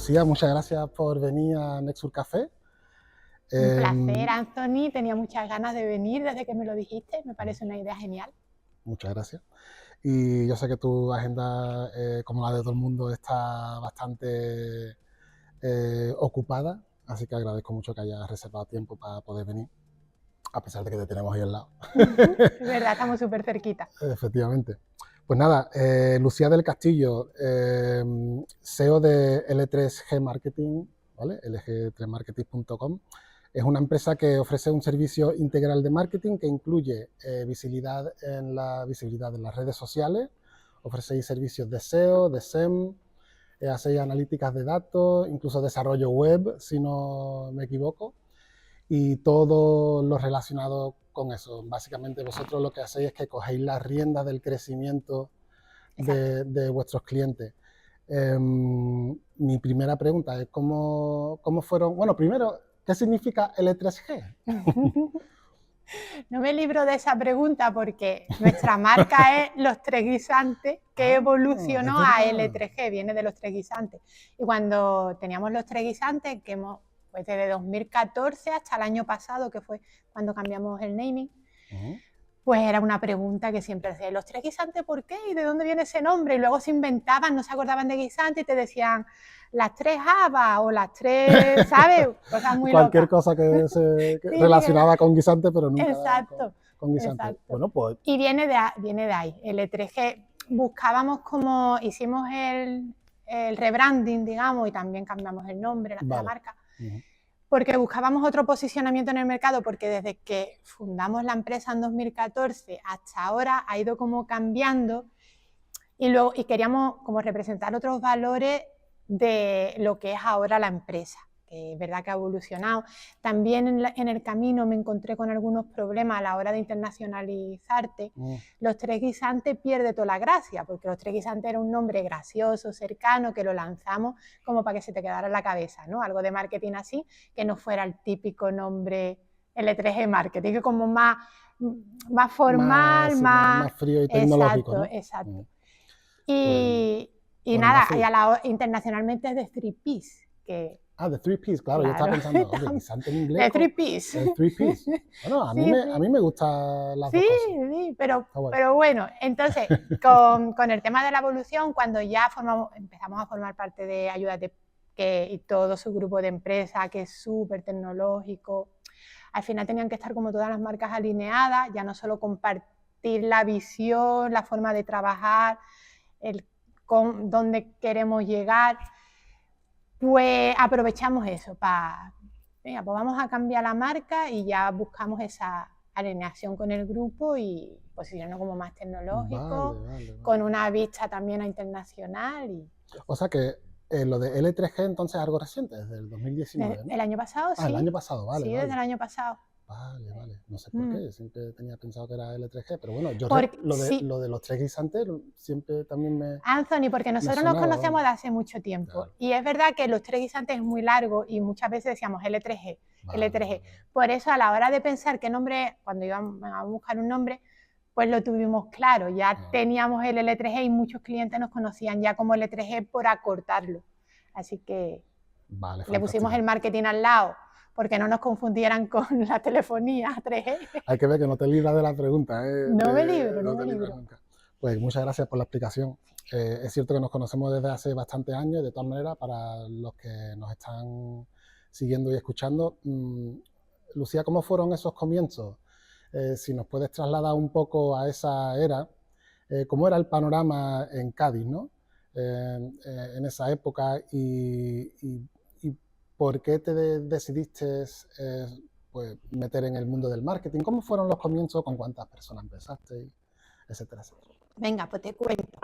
Lucía, muchas gracias por venir a Nexur Café. Un placer, Anthony. Tenía muchas ganas de venir desde que me lo dijiste. Me parece una idea genial. Muchas gracias. Y yo sé que tu agenda, como la de todo el mundo, está bastante ocupada, así que agradezco mucho que hayas reservado tiempo para poder venir, a pesar de que te tenemos ahí al lado. Es verdad, estamos súper cerquita. Efectivamente. Pues nada, Lucía del Castillo, CEO de L3G Marketing, ¿vale? lg3marketing.com. Es una empresa que ofrece un servicio integral de marketing que incluye visibilidad en las redes sociales, ofrece servicios de SEO, de SEM, hacéis analíticas de datos, incluso desarrollo web, si no me equivoco, y todo lo relacionado con eso. Básicamente vosotros lo que hacéis es que cogéis las riendas del crecimiento de vuestros clientes. Mi primera pregunta es ¿cómo fueron? Bueno, primero, ¿qué significa L3G? No me libro de esa pregunta porque nuestra marca es Los Tres Guisantes, que evolucionó a L3G, viene de Los Tres Guisantes. Y cuando teníamos Los Tres Guisantes, que hemos, pues desde 2014 hasta el año pasado, que fue cuando cambiamos el naming, pues era una pregunta que siempre hacía, ¿los tres guisantes por qué? ¿Y de dónde viene ese nombre? Y luego se inventaban, no se acordaban de guisante y te decían las tres habas o las tres, ¿sabes? Cosas muy Cualquier locas. cosa que se relacionaba con guisante, pero nunca con guisante. Exacto. Bueno, pues... Y viene de ahí, el E3G. Buscábamos como, hicimos el rebranding, digamos, y también cambiamos el nombre, la marca. Porque buscábamos otro posicionamiento en el mercado, porque desde que fundamos la empresa en 2014 hasta ahora ha ido como cambiando y queríamos como representar otros valores de lo que es ahora la empresa, que es verdad que ha evolucionado. También en el camino me encontré con algunos problemas a la hora de internacionalizarte. Los Tres Guisantes pierde toda la gracia, porque Los Tres Guisantes era un nombre gracioso, cercano, que lo lanzamos como para que se te quedara en la cabeza, ¿no? Algo de marketing así, que no fuera el típico nombre L3G Marketing, que como más formal, más frío y tecnológico, ¿no? Exacto. Y nada, y internacionalmente es de Three Piece, que... Ah, de Three Piece, claro. Yo estaba pensando, oye, guisante en inglés. De Three Piece. De Three Piece. Bueno, a mí me gustan las dos cosas. Sí, pero bueno, entonces, con el tema de la evolución, cuando ya empezamos a formar parte de Ayúdate, y todo su grupo de empresas, que es súper tecnológico, al final tenían que estar como todas las marcas alineadas, ya no solo compartir la visión, la forma de trabajar, con dónde queremos llegar, pues aprovechamos eso para, venga, pues vamos a cambiar la marca y ya buscamos esa alineación con el grupo y posicionarnos como más tecnológico, con una vista también a internacional. O sea que lo de L3G entonces es algo reciente, desde el 2019, ¿no? El año pasado, sí. El año pasado, vale. Sí, desde el año pasado. Vale. No sé por qué, siempre tenía pensado que era L3G, pero bueno, yo lo de los tres guisantes siempre también me... Anthony, porque nosotros nos conocemos de hace mucho tiempo, claro. Y es verdad que los tres guisantes es muy largo y muchas veces decíamos L3G, L3G. Por eso a la hora de pensar qué nombre, cuando íbamos a buscar un nombre, pues lo tuvimos claro, ya teníamos el L3G y muchos clientes nos conocían ya como L3G por acortarlo. Así que le pusimos el marketing al lado, porque no nos confundieran con la telefonía 3G. Hay que ver que no te libras de la pregunta, ¿eh? No me libro. Nunca. Pues muchas gracias por la explicación. Es cierto que nos conocemos desde hace bastantes años, de todas maneras, para los que nos están siguiendo y escuchando. Lucía, ¿cómo fueron esos comienzos? Si nos puedes trasladar un poco a esa era, ¿cómo era el panorama en Cádiz, ¿no? En esa época y ¿por qué te decidiste pues, meter en el mundo del marketing? ¿Cómo fueron los comienzos? ¿Con cuántas personas empezaste? Etcétera. Venga, pues te cuento.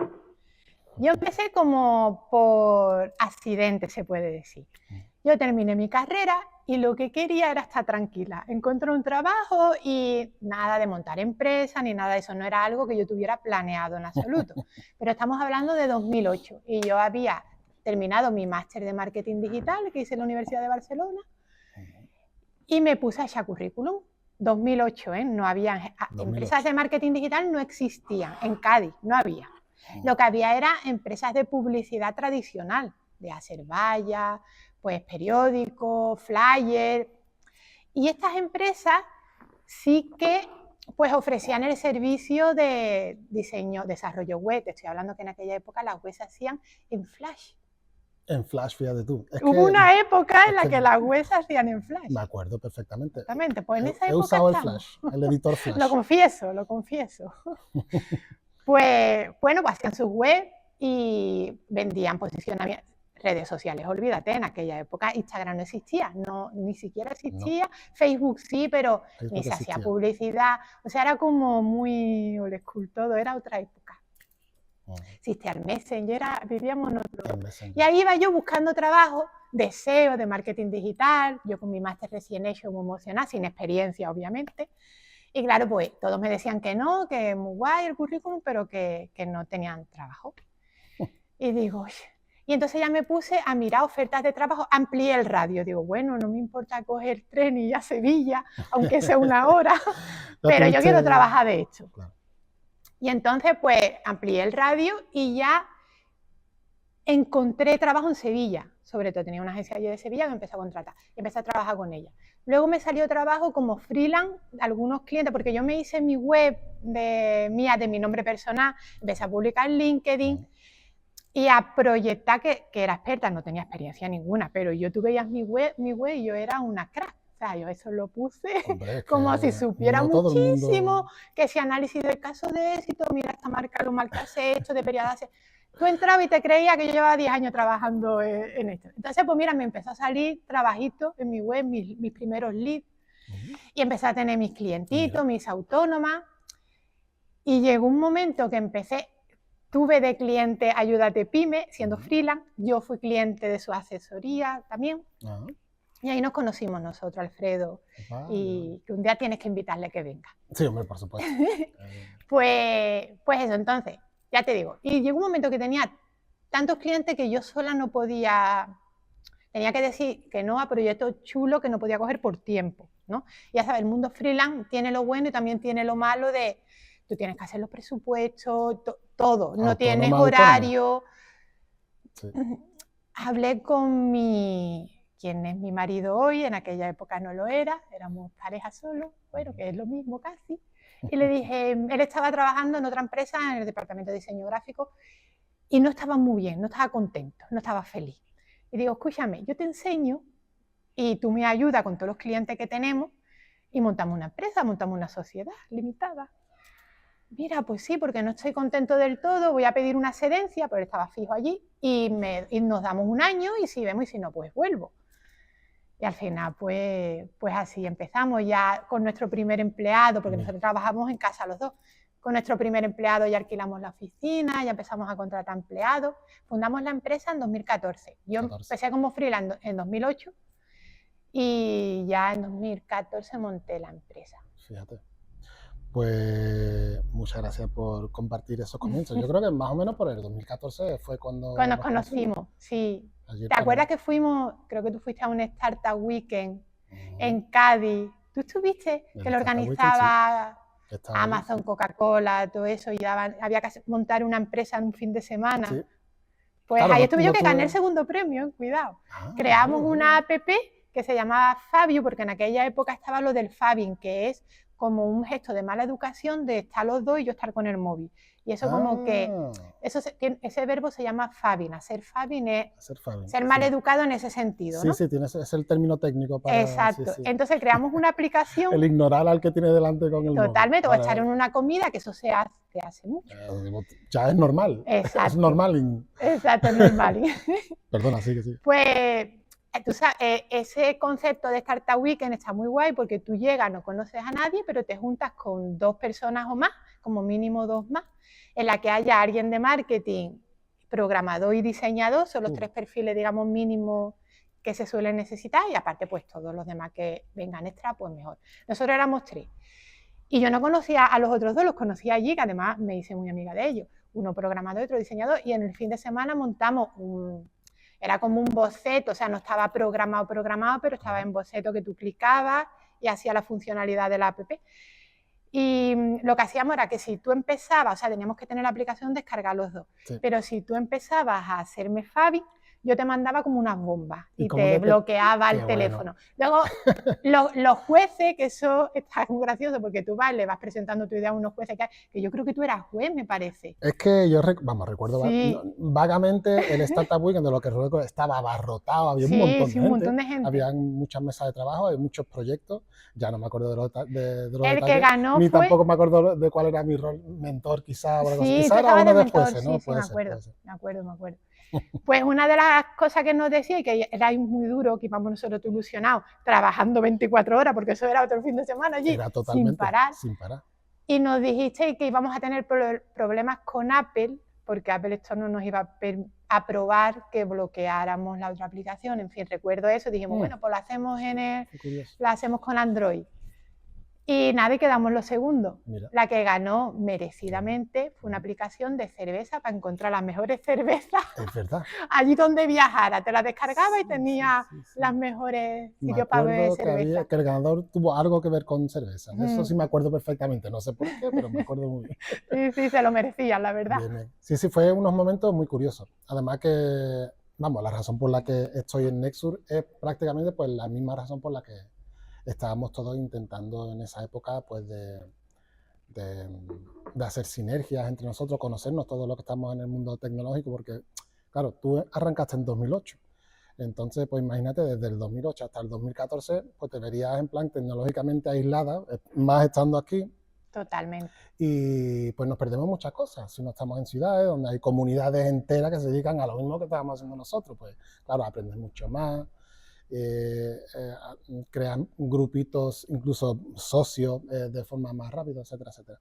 Yo empecé como por accidente, se puede decir. Yo terminé mi carrera y lo que quería era estar tranquila. Encontré un trabajo y nada de montar empresa ni nada de eso. No era algo que yo tuviera planeado en absoluto. Pero estamos hablando de 2008 y yo había terminado mi máster de marketing digital que hice en la Universidad de Barcelona y me puse a echar currículum. 2008, no había empresas de marketing digital, no existían en Cádiz, no había. Lo que había era empresas de publicidad tradicional, de hacer vallas, pues periódicos, flyers. Y estas empresas sí que pues ofrecían el servicio de diseño, desarrollo web. Te estoy hablando que en aquella época las webs se hacían en Flash. En Flash, fíjate tú. Hubo una época en la que las webs se hacían en Flash. Me acuerdo perfectamente. Exactamente, pues en esa época he usado estamos. el Flash, el editor Flash. Lo confieso. Pues bueno, pues hacían sus webs y vendían posicionamiento. Redes sociales, olvídate, en aquella época Instagram no existía, ni siquiera existía, no. Facebook sí, pero Facebook ni se hacía publicidad, o sea, era como muy old school todo, era otra época. Existía el Messenger, vivíamos en otro. Y ahí iba yo buscando trabajo de SEO, de marketing digital, yo con mi máster recién hecho, muy emocionada, sin experiencia obviamente. Y claro, pues todos me decían que no, que muy guay el currículum, pero que no tenían trabajo. Y digo, oye. Y entonces ya me puse a mirar ofertas de trabajo, amplié el radio. Digo, bueno, no me importa coger tren y ir a Sevilla, aunque sea 1 hora, pero yo quiero trabajar de esto. Claro. Y entonces, pues, amplié el radio y ya encontré trabajo en Sevilla. Sobre todo, tenía una agencia allí de Sevilla que me empezó a contratar. Y empecé a trabajar con ella. Luego me salió trabajo como freelance, algunos clientes, porque yo me hice mi web de mi nombre personal, empecé a publicar en LinkedIn, y a proyectar que era experta, no tenía experiencia ninguna, pero tú veías mi web y yo era una crack. O sea, yo eso lo puse como si supiera muchísimo, que si análisis del caso de éxito, mira esta marca, lo mal que hace esto, debería de hacer. Tú entrabas y te creías que yo llevaba 10 años trabajando en esto. Entonces, pues mira, me empezó a salir trabajitos en mi web, mis primeros leads, y empecé a tener mis clientitos, mis autónomas, y llegó un momento que tuve de cliente Ayúdate Pyme, siendo freelance. Yo fui cliente de su asesoría también. Y ahí nos conocimos nosotros, Alfredo. Y que un día tienes que invitarle que venga. Sí, hombre, por supuesto. Pues eso, entonces, ya te digo. Y llegó un momento que tenía tantos clientes que yo sola no podía... Tenía que decir que no a proyectos chulos que no podía coger por tiempo, ¿no? Ya sabes, el mundo freelance tiene lo bueno y también tiene lo malo de... Tú tienes que hacer los presupuestos, todo, no tienes horario. Sí. Hablé con quien es mi marido hoy, en aquella época no lo era, éramos pareja solo, bueno, que es lo mismo casi. Y le dije, él estaba trabajando en otra empresa, en el departamento de diseño gráfico, y no estaba muy bien, no estaba contento, no estaba feliz. Y digo, escúchame, yo te enseño y tú me ayudas con todos los clientes que tenemos y montamos una empresa, montamos una sociedad limitada. Mira, pues sí, porque no estoy contento del todo, voy a pedir una excedencia, pero él estaba fijo allí, y nos damos 1 año y si vemos y si no, pues vuelvo. Y al final, pues así empezamos ya con nuestro primer empleado, porque nosotros trabajamos en casa los dos. Con nuestro primer empleado ya alquilamos la oficina, ya empezamos a contratar empleados. Fundamos la empresa en 2014. Yo empecé como freelance en 2008 y ya en 2014 monté la empresa. Fíjate. Pues muchas gracias por compartir esos comienzos. Yo creo que más o menos por el 2014 fue cuando nos conocimos, sí. ¿Te acuerdas que fuimos, creo que tú fuiste a un Startup Weekend en Cádiz? ¿Tú estuviste? Que lo organizaba Amazon, Coca-Cola, todo eso, y había que montar una empresa en un fin de semana. Sí. Pues claro, ahí estuve yo que gané el segundo premio, cuidado. Creamos una app que se llamaba Fabio, porque en aquella época estaba lo del Fabing, que es como un gesto de mala educación de estar los dos y yo estar con el móvil. Y eso como que, ese verbo se llama Fabing. Hacer Fabing es ser mal educado en ese sentido, ¿no? Sí, es el término técnico para... Exacto. Sí. Entonces creamos una aplicación... El ignorar al que tiene delante con el móvil. Totalmente, o echar en una comida, que eso se hace mucho. Ya es normal. Exacto. Es normal. Exacto, es normal. Perdona, sí que sí. Pues... Tú sabes, ese concepto de Startup Weekend está muy guay porque tú llegas, no conoces a nadie, pero te juntas con 2 personas o más, como mínimo 2 más, en la que haya alguien de marketing, programador y diseñador, son los 3 perfiles, digamos, mínimos que se suelen necesitar, y aparte, pues todos los demás que vengan extra, pues mejor. Nosotros éramos 3. Y yo no conocía a los otros 2, los conocía allí, que además me hice muy amiga de ellos. Uno programador y otro diseñador, y en el fin de semana montamos era como un boceto, o sea, no estaba programado, pero estaba en boceto que tú clicabas y hacía la funcionalidad de la app. Y lo que hacíamos era que si tú empezabas, o sea, teníamos que tener la aplicación descargar los 2, sí. Pero si tú empezabas a hacerme Fabi, yo te mandaba como unas bombas y cómo te que bloqueaba Qué el teléfono. bueno. Luego, los jueces, que eso está muy gracioso porque tú vas, le vas presentando tu idea a unos jueces, que yo creo que tú eras juez, me parece. Es que yo recuerdo Sí, vagamente el Startup Weekend, de lo que recuerdo, estaba abarrotado, había un montón sí, de un gente, montón de gente. había muchas mesas de trabajo, hay muchos proyectos, ya no me acuerdo de los El que detalles, ganó ni fue... tampoco me acuerdo de cuál era mi rol, mentor quizá, o algo así. Sí, tú Quizá era estabas uno de de mentor, jueces, ¿no? sí, me acuerdo, Puede ser. me acuerdo. Pues una de las cosas que nos decía, y que era muy duro, que íbamos nosotros ilusionados, trabajando 24 horas, porque eso era otro fin de semana allí, Era sin totalmente, parar, sin parar. y nos dijiste que íbamos a tener problemas con Apple, porque Apple Store no nos iba a aprobar que bloqueáramos la otra aplicación. En fin, recuerdo eso, dijimos, bueno, pues lo hacemos con Android. Y nada, y quedamos los segundos. Mira. La que ganó merecidamente fue una aplicación de cerveza para encontrar las mejores cervezas. Es verdad. Allí donde viajara, te la descargaba y tenía las mejores sitios para beber cerveza. Que el ganador tuvo algo que ver con cerveza. Eso sí me acuerdo perfectamente. No sé por qué, pero me acuerdo muy bien. Sí, se lo merecían, la verdad. Bien. Sí, fue unos momentos muy curiosos. Además que, vamos, la razón por la que estoy en Nexur es prácticamente pues la misma razón por la que estábamos todos intentando en esa época pues de hacer sinergias entre nosotros, conocernos todos los que estamos en el mundo tecnológico, porque, claro, tú arrancaste en 2008. Entonces, pues imagínate, desde el 2008 hasta el 2014, pues te verías en plan tecnológicamente aislada, más estando aquí. Totalmente. Y pues nos perdemos muchas cosas. Si no estamos en ciudades donde hay comunidades enteras que se dedican a lo mismo que estábamos haciendo nosotros, pues claro, aprendes mucho más. Crean grupitos, incluso socios de forma más rápida, etcétera, etcétera.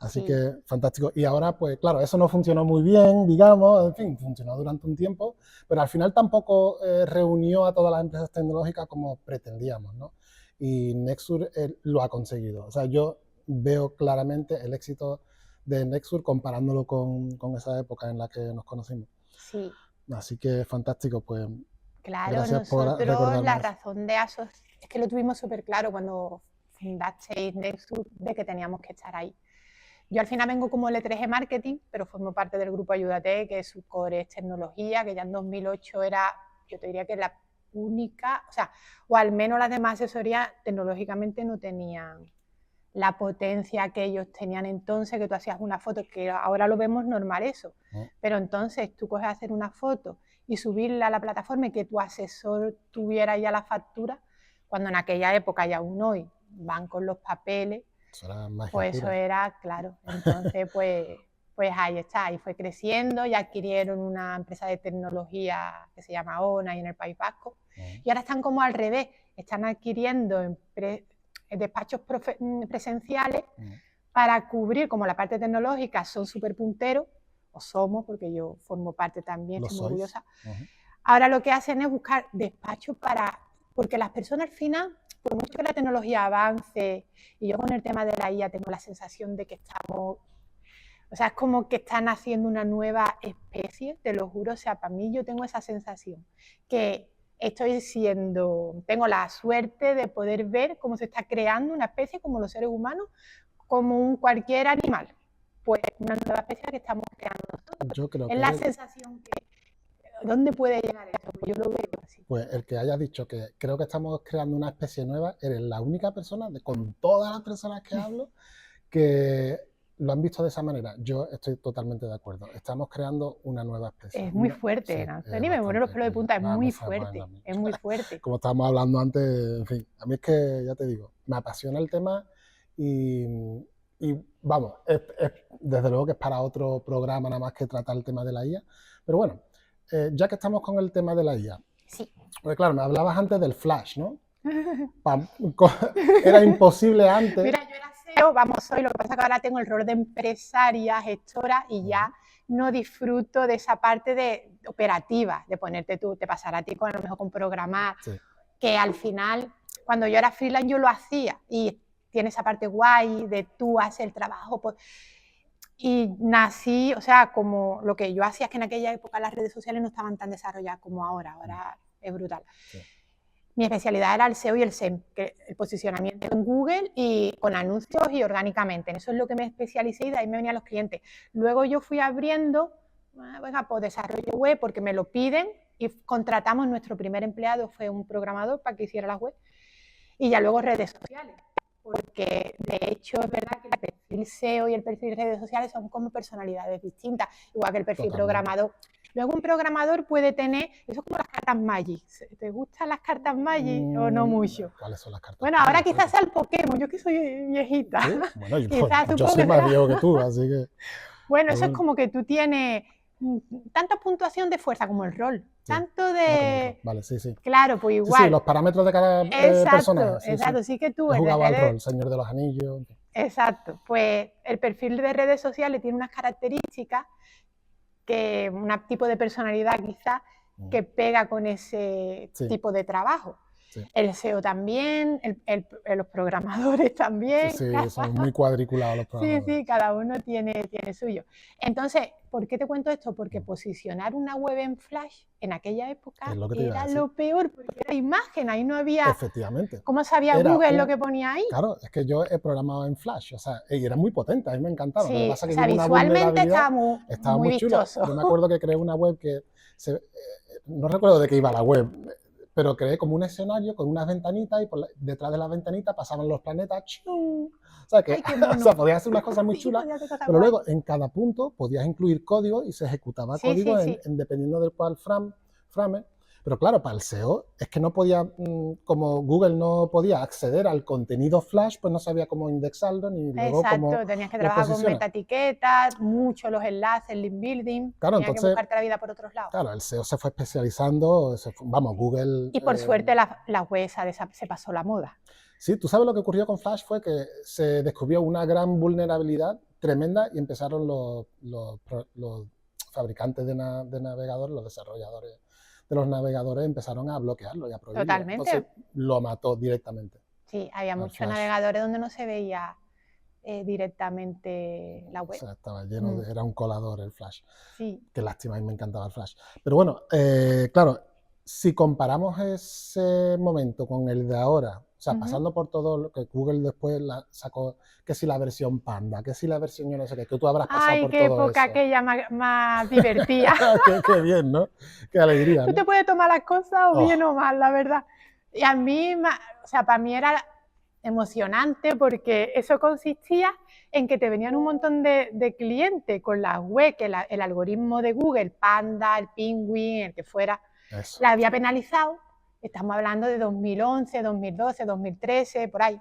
Así que fantástico. Y ahora, pues claro, eso no funcionó muy bien, digamos, en fin, funcionó durante un tiempo, pero al final tampoco reunió a todas las empresas tecnológicas como pretendíamos, ¿no? Y Nexur lo ha conseguido. O sea, yo veo claramente el éxito de Nexur comparándolo con esa época en la que nos conocimos. Sí. Así que fantástico, pues. Claro, Gracias nosotros por recordarnos. la razón de ASOS es que lo tuvimos súper claro cuando fundasteis Nexur, de que teníamos que estar ahí. Yo al final vengo como L3G Marketing, pero formo parte del grupo Ayúdate, que su core es tecnología, que ya en 2008 era, yo te diría que la única, o al menos las demás asesorías tecnológicamente no tenían la potencia que ellos tenían entonces, que tú hacías una foto, que ahora lo vemos normal eso, pero entonces tú coges a hacer una foto y subirla a la plataforma y que tu asesor tuviera ya la factura, cuando en aquella época y aún hoy van con los papeles, pues eso era, claro, entonces pues ahí está, ahí fue creciendo y adquirieron una empresa de tecnología que se llama ONA y en el País Vasco, y ahora están como al revés, están adquiriendo despachos presenciales para cubrir, como la parte tecnológica son súper punteros, o somos, porque yo formo parte también, estoy muy orgullosa. Ahora lo que hacen es buscar despachos porque las personas al final, por mucho que la tecnología avance, y yo con el tema de la IA tengo la sensación de que estamos, es como que están haciendo una nueva especie, te lo juro, para mí yo tengo esa sensación, que tengo la suerte de poder ver cómo se está creando una especie como los seres humanos, como cualquier animal, pues una nueva especie que estamos creando nosotros. Yo creo es la sensación que, ¿dónde puede llegar esto? Yo lo veo así. Pues el que haya dicho que creo que estamos creando una especie nueva, eres la única persona, con todas las personas que hablo, que lo han visto de esa manera. Yo estoy totalmente de acuerdo. Estamos creando una nueva especie. Es muy fuerte, Anthony, me pone los pelos de punta, es muy fuerte, es muy fuerte. Como estábamos hablando antes, en fin, a mí es que, ya te digo, me apasiona el tema y vamos, desde luego que es para otro programa nada más que tratar el tema de la IA, pero bueno, ya que estamos con el tema de la IA, sí. Porque claro, me hablabas antes del flash, ¿no? Era imposible antes. Mira, yo era SEO, soy, lo que pasa es que ahora tengo el rol de empresaria, gestora, y ya no disfruto de esa parte de operativa, de ponerte tú, te pasará a ti a lo mejor con programar, que al final, cuando yo era freelance yo lo hacía, y tiene esa parte guay de tú haces el trabajo, pues, y nací, como lo que yo hacía es que en aquella época las redes sociales no estaban tan desarrolladas como ahora es brutal. Sí. Mi especialidad era el SEO y el SEM, que el posicionamiento en Google y con anuncios y orgánicamente. En eso es lo que me especialicé y de ahí me venían los clientes. Luego yo fui abriendo, pues desarrollo web porque me lo piden y contratamos, nuestro primer empleado fue un programador para que hiciera la web, y ya luego redes sociales, porque de hecho es verdad que el perfil SEO y el perfil redes sociales son como personalidades distintas, igual que el perfil programador. Luego un programador puede tener, eso es como las cartas Magic. ¿Te gustan las cartas Magic o no mucho? ¿Cuáles son las cartas? Bueno, ahora quizás sea el Pokémon, yo que soy viejita. ¿Sí? Bueno, yo soy más viejo que tú, así que... Bueno, eso es como que tú tienes tanta puntuación de fuerza como el rol, sí, tanto de... Vale, sí, sí. Claro, pues igual. Sí, los parámetros de cada personaje. Sí, exacto, sí que tú... He jugado al rol, Señor de los Anillos. Exacto, pues el perfil de redes sociales tiene unas características, que un tipo de personalidad quizás que pega con ese tipo de trabajo. Sí. El SEO también, los programadores también. Sí, son muy cuadriculados los programadores. Sí, cada uno tiene suyo. Entonces, ¿por qué te cuento esto? Porque posicionar una web en Flash en aquella época era lo peor, porque era imagen, ahí no había... Efectivamente. ¿Cómo sabía Google lo que ponía ahí? Claro, es que yo he programado en Flash, o sea, y era muy potente, a mí me encantaba. Sí, lo que pasa es que visualmente estaba muy vistoso. Yo me acuerdo que creé una web que... no recuerdo de qué iba la web, pero creé como un escenario con unas ventanitas y detrás de las ventanitas pasaban los planetas. ¡Chum! O sea, que o sea, podías hacer unas cosas muy chulas, pero luego en cada punto podías incluir código y se ejecutaba código dependiendo del cual frame. Pero claro, para el SEO es que no podía, como Google no podía acceder al contenido Flash, pues no sabía cómo indexarlo ni luego cómo... Exacto, tenías que trabajar con metaetiquetas, mucho los enlaces, link building, claro, tenías entonces, que buscarte la vida por otros lados. Claro, el SEO se fue especializando, vamos, Google... Y por suerte la web se pasó la moda. Sí, tú sabes lo que ocurrió con Flash fue que se descubrió una gran vulnerabilidad tremenda y empezaron los fabricantes de navegadores, los desarrolladores de los navegadores empezaron a bloquearlo y a prohibirlo. Totalmente. Entonces lo mató directamente. Sí, había muchos navegadores donde no se veía directamente la web. O sea, estaba lleno era un colador el Flash. Sí. Qué lástima, a mí me encantaba el Flash. Pero bueno, claro, si comparamos ese momento con el de ahora, o sea, pasando por todo lo que Google después sacó, que si la versión Panda, que si la versión yo no sé qué, que tú habrás pasado por todo eso. Ay, qué época aquella más divertida. qué bien, ¿no? Qué alegría, Tú te puedes tomar las cosas o bien o mal, la verdad. Y a mí, o sea, para mí era emocionante porque eso consistía en que te venían un montón de clientes con la web, que el algoritmo de Google, Panda, el Penguin, el que fuera, la había penalizado. Estamos hablando de 2011, 2012, 2013, por ahí.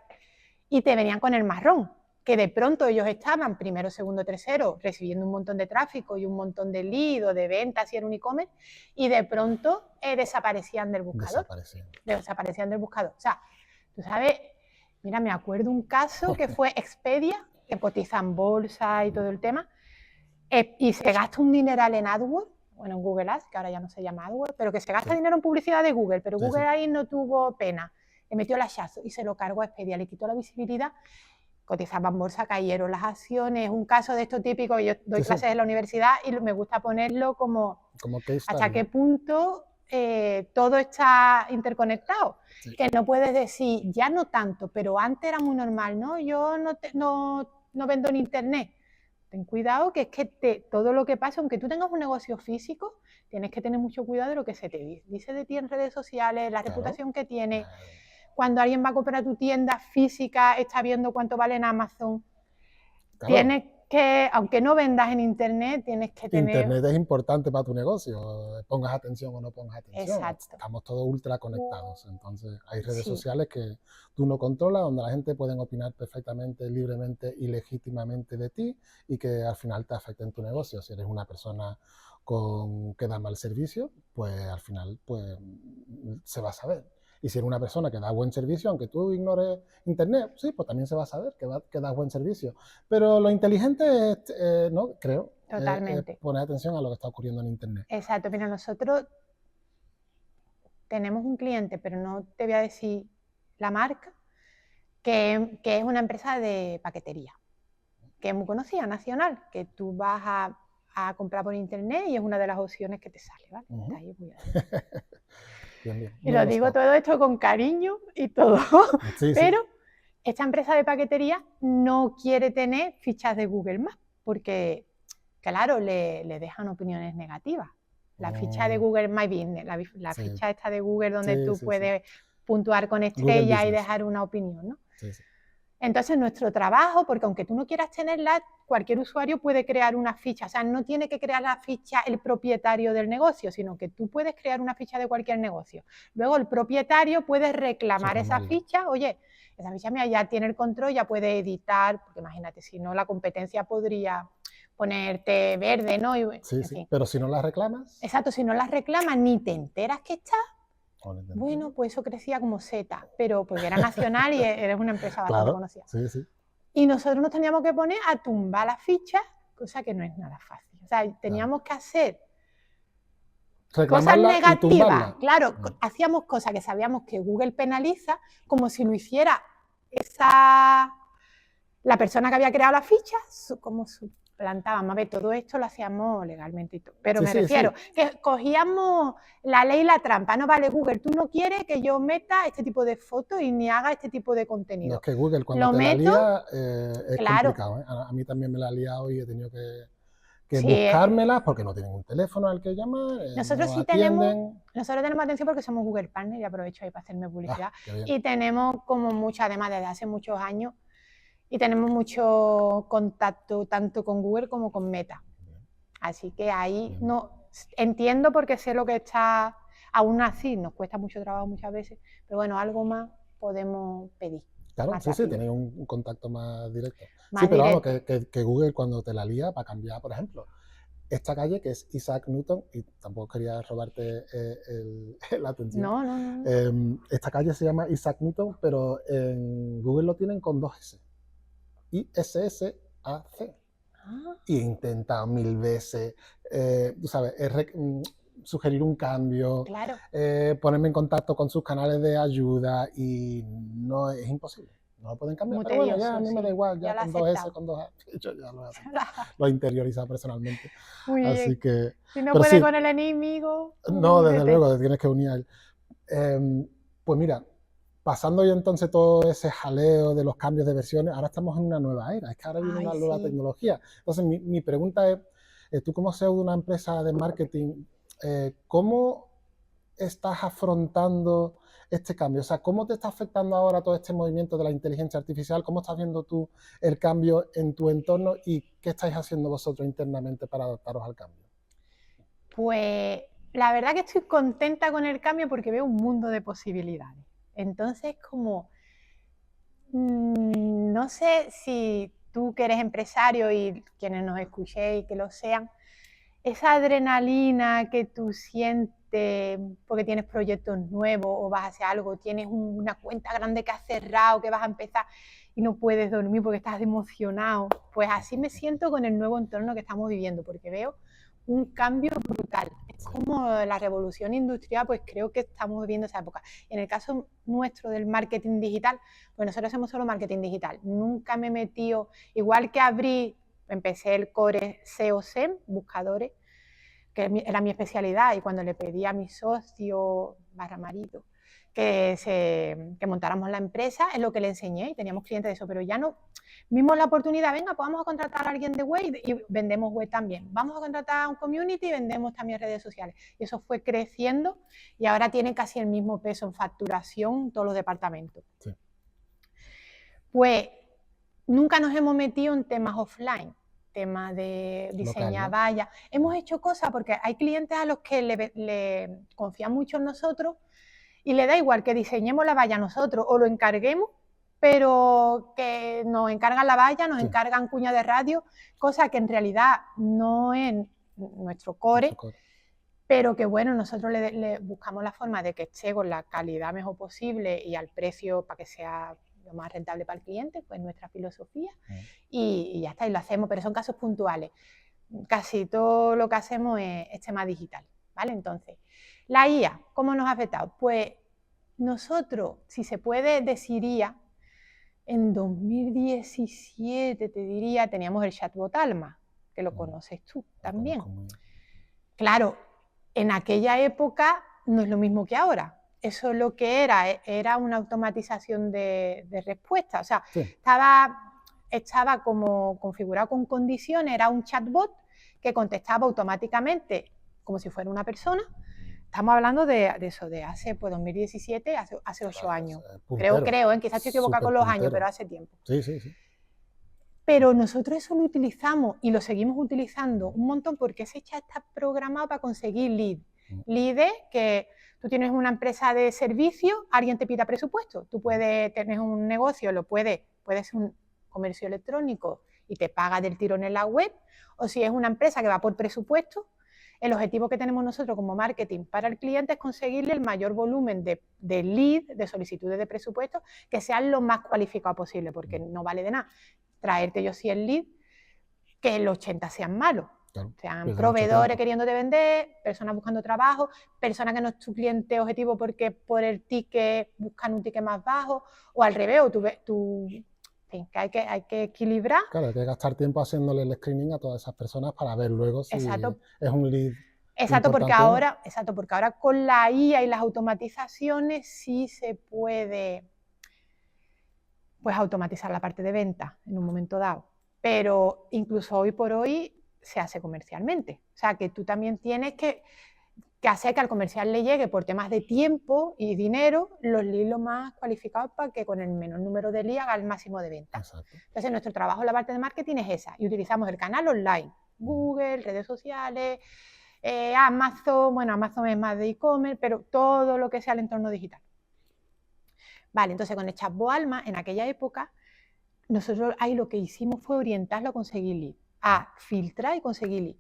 Y te venían con el marrón, que de pronto ellos estaban primero, segundo, tercero, recibiendo un montón de tráfico y un montón de leads o de ventas si era un e-commerce, y de pronto desaparecían del buscador. Desaparecían del buscador. O sea, tú sabes, mira, me acuerdo un caso que fue Expedia, que cotiza en bolsa y todo el tema, y se gasta un dineral en AdWords, bueno, en Google Ads, que ahora ya no se llama AdWords, pero que se gasta dinero en publicidad de Google, pero Google ahí no tuvo pena, le metió el hachazo y se lo cargó a Expedia, le quitó la visibilidad, cotizaba en bolsa, cayeron las acciones, un caso de esto típico, yo doy clases en la universidad y me gusta ponerlo como hasta qué punto todo está interconectado, que no puedes decir, ya no tanto, pero antes era muy normal, ¿no? Yo no vendo en internet. Ten cuidado, que es que todo lo que pasa, aunque tú tengas un negocio físico, tienes que tener mucho cuidado de lo que se te dice de ti en redes sociales, la reputación que tiene. Cuando alguien va a comprar tu tienda física, está viendo cuánto vale en Amazon. Tienes que, aunque no vendas en internet, tienes que tener... Internet es importante para tu negocio, pongas atención o no pongas atención. Exacto. Estamos todos ultra conectados, entonces hay redes sociales que tú no controlas, donde la gente puede opinar perfectamente, libremente y legítimamente de ti y que al final te afecten tu negocio. Si eres una persona que da mal servicio, pues al final pues, se va a saber. Y si eres una persona que da buen servicio, aunque tú ignores internet, sí, pues también se va a saber que das buen servicio. Pero lo inteligente es, ¿no? Creo, totalmente, poner atención a lo que está ocurriendo en internet. Exacto, mira, nosotros tenemos un cliente, pero no te voy a decir la marca, que es una empresa de paquetería, que es muy conocida, nacional, que tú vas a comprar por internet y es una de las opciones que te sale, ¿vale? Está ahí, bien. Y lo digo todo esto con cariño y todo, pero esta empresa de paquetería no quiere tener fichas de Google Maps porque, claro, le dejan opiniones negativas. La ficha de Google My Business, la Sí. ficha esta de Google donde Sí, tú sí, sí. puedes puntuar con Google estrellas y Business. dejar una opinión, ¿no? Sí, sí. Entonces, nuestro trabajo, porque aunque tú no quieras tenerla, cualquier usuario puede crear una ficha. O sea, no tiene que crear la ficha el propietario del negocio, sino que tú puedes crear una ficha de cualquier negocio. Luego, el propietario puede reclamar esa ficha. Oye, esa ficha mía ya tiene el control, ya puede editar, porque imagínate, si no, la competencia podría ponerte verde, ¿no? Y, Sí, en sí. fin. Pero si no las reclamas... Exacto, si no las reclamas ni te enteras que está, no lo entiendo. bueno, pues eso crecía como seta, pero porque era nacional y eres una empresa bastante Claro, conocida. sí, sí. Y nosotros nos teníamos que poner a tumbar las fichas, cosa que no es nada fácil. O sea, teníamos que hacer cosas Reclamarla y negativas. tumbarla. Claro, hacíamos cosas que sabíamos que Google penaliza, como si lo hiciera la persona que había creado la ficha, como suplantábamos. A ver, todo esto lo hacíamos legalmente y todo. Pero Sí, me sí, refiero, sí. que cogíamos la ley y la trampa. No vale, Google, tú no quieres que yo meta este tipo de fotos y ni haga este tipo de contenido. No, es que Google cuando Lo te la meto, lía es claro. complicado, ¿eh? A mí también me la ha liado y he tenido que Sí, buscármelas porque no tienen un teléfono al que llamar, nosotros no sí atienden. nosotros tenemos atención porque somos Google Partner y aprovecho ahí para hacerme publicidad. Qué bien. Y tenemos como mucho, además desde hace muchos años, y tenemos mucho contacto tanto con Google como con Meta. Así que ahí Bien. no entiendo porque sé lo que está, aún así nos cuesta mucho trabajo muchas veces, pero bueno, algo más podemos pedir. Claro, más sí, sí, rápido. tenéis un contacto más directo. Más Sí, pero vamos, directo. que Google cuando te la lía para cambiar, por ejemplo, esta calle que es Isaac Newton, y tampoco quería robarte la atención. No, no, no. Esta calle se llama Isaac Newton, pero en Google lo tienen con 2 S. ISSAC. Y he intentado 1000 veces, tú sabes, sugerir un cambio, Claro. ponerme en contacto con sus canales de ayuda y no es imposible. No lo pueden cambiar, Muy pero bueno, tedioso, ya a mí me da sí. igual, ya Ya lo con he 2S, aceptado. con 2A, yo ya lo he interiorizado personalmente. Muy Así bien. que, Si no pero puede sí, con el enemigo, no, desde únete. luego, te tienes que unir a él. Pues mira, pasando ya entonces todo ese jaleo de los cambios de versiones, ahora estamos en una nueva era, es que ahora viene Ay, una nueva sí. tecnología. Entonces mi pregunta es, tú como CEO de una empresa de marketing, ¿cómo estás afrontando este cambio? O sea, ¿cómo te está afectando ahora todo este movimiento de la inteligencia artificial? ¿Cómo estás viendo tú el cambio en tu entorno y qué estáis haciendo vosotros internamente para adaptaros al cambio? Pues la verdad que estoy contenta con el cambio porque veo un mundo de posibilidades. Entonces, como, no sé si tú que eres empresario y quienes nos escuchéis que lo sean, esa adrenalina que tú sientes porque tienes proyectos nuevos o vas a hacer algo, tienes una cuenta grande que has cerrado, que vas a empezar y no puedes dormir porque estás emocionado, pues así me siento con el nuevo entorno que estamos viviendo, porque veo un cambio brutal. Es como la revolución industrial, pues creo que estamos viviendo esa época. En el caso nuestro del marketing digital, pues nosotros hacemos solo marketing digital. Nunca me he metido, igual que empecé el core SEO-SEM, buscadores, que era mi especialidad, y cuando le pedí a mi socio / marido que montáramos la empresa, es lo que le enseñé y teníamos clientes de eso, pero ya no vimos la oportunidad, venga, pues vamos a contratar a alguien de web y vendemos web también, vamos a contratar a un community y vendemos también redes sociales, y eso fue creciendo y ahora tiene casi el mismo peso en facturación todos los departamentos. Sí. Pues nunca nos hemos metido en temas offline, temas de diseñar vallas. Hemos hecho cosas porque hay clientes a los que le confían mucho en nosotros y le da igual que diseñemos la valla nosotros o lo encarguemos, pero que nos encargan la valla, nos encargan cuña de radio, cosa que en realidad no es nuestro core, pero que bueno, nosotros le buscamos la forma de que esté con la calidad mejor posible y al precio para que sea lo más rentable para el cliente, pues nuestra filosofía, y ya está, y lo hacemos, pero son casos puntuales. Casi todo lo que hacemos es tema digital, ¿vale? Entonces, la IA, ¿cómo nos ha afectado? Pues nosotros, si se puede decir IA, en 2017, te diría, teníamos el chatbot Alma, que lo conoces tú también. Claro, en aquella época no es lo mismo que ahora. Eso lo que era una automatización de respuesta. O sea, estaba como configurado con condiciones, era un chatbot que contestaba automáticamente como si fuera una persona. Estamos hablando de eso, de hace, pues 2017, hace 8 años. Creo, quizás estoy equivocada con los años, pero hace tiempo. Sí, sí, sí. Pero nosotros eso lo utilizamos y lo seguimos utilizando un montón porque ese chat está programado para conseguir lead. Lead es que tú tienes una empresa de servicio, alguien te pida presupuesto. Tú puedes tener un negocio, puedes ser un comercio electrónico y te paga del tirón en la web, o si es una empresa que va por presupuesto, el objetivo que tenemos nosotros como marketing para el cliente es conseguirle el mayor volumen de lead, de solicitudes de presupuesto, que sean lo más cualificados posible, porque no vale de nada traerte yo 100 leads, que los 80 sean malos. Claro, sean proveedores queriéndote vender, personas buscando trabajo, personas que no es tu cliente objetivo porque por el ticket buscan un ticket más bajo, o al revés, o en fin, que hay que equilibrar. Claro, hay que gastar tiempo haciéndole el screening a todas esas personas para ver luego si es un lead. Exacto, porque ahora con la IA y las automatizaciones sí se puede pues automatizar la parte de venta en un momento dado, pero incluso hoy por hoy se hace comercialmente. O sea, que tú también tienes que hacer que al comercial le llegue por temas de tiempo y dinero los leads lo más cualificados para que con el menor número de leads haga el máximo de ventas. Exacto. Entonces, nuestro trabajo en la parte de marketing es esa, y utilizamos el canal online, Google, redes sociales, Amazon, bueno, Amazon es más de e-commerce, pero todo lo que sea el entorno digital. Vale, entonces con el chatbot Alma, en aquella época, nosotros ahí lo que hicimos fue orientarlo a conseguir lead, a filtrar y conseguir lead.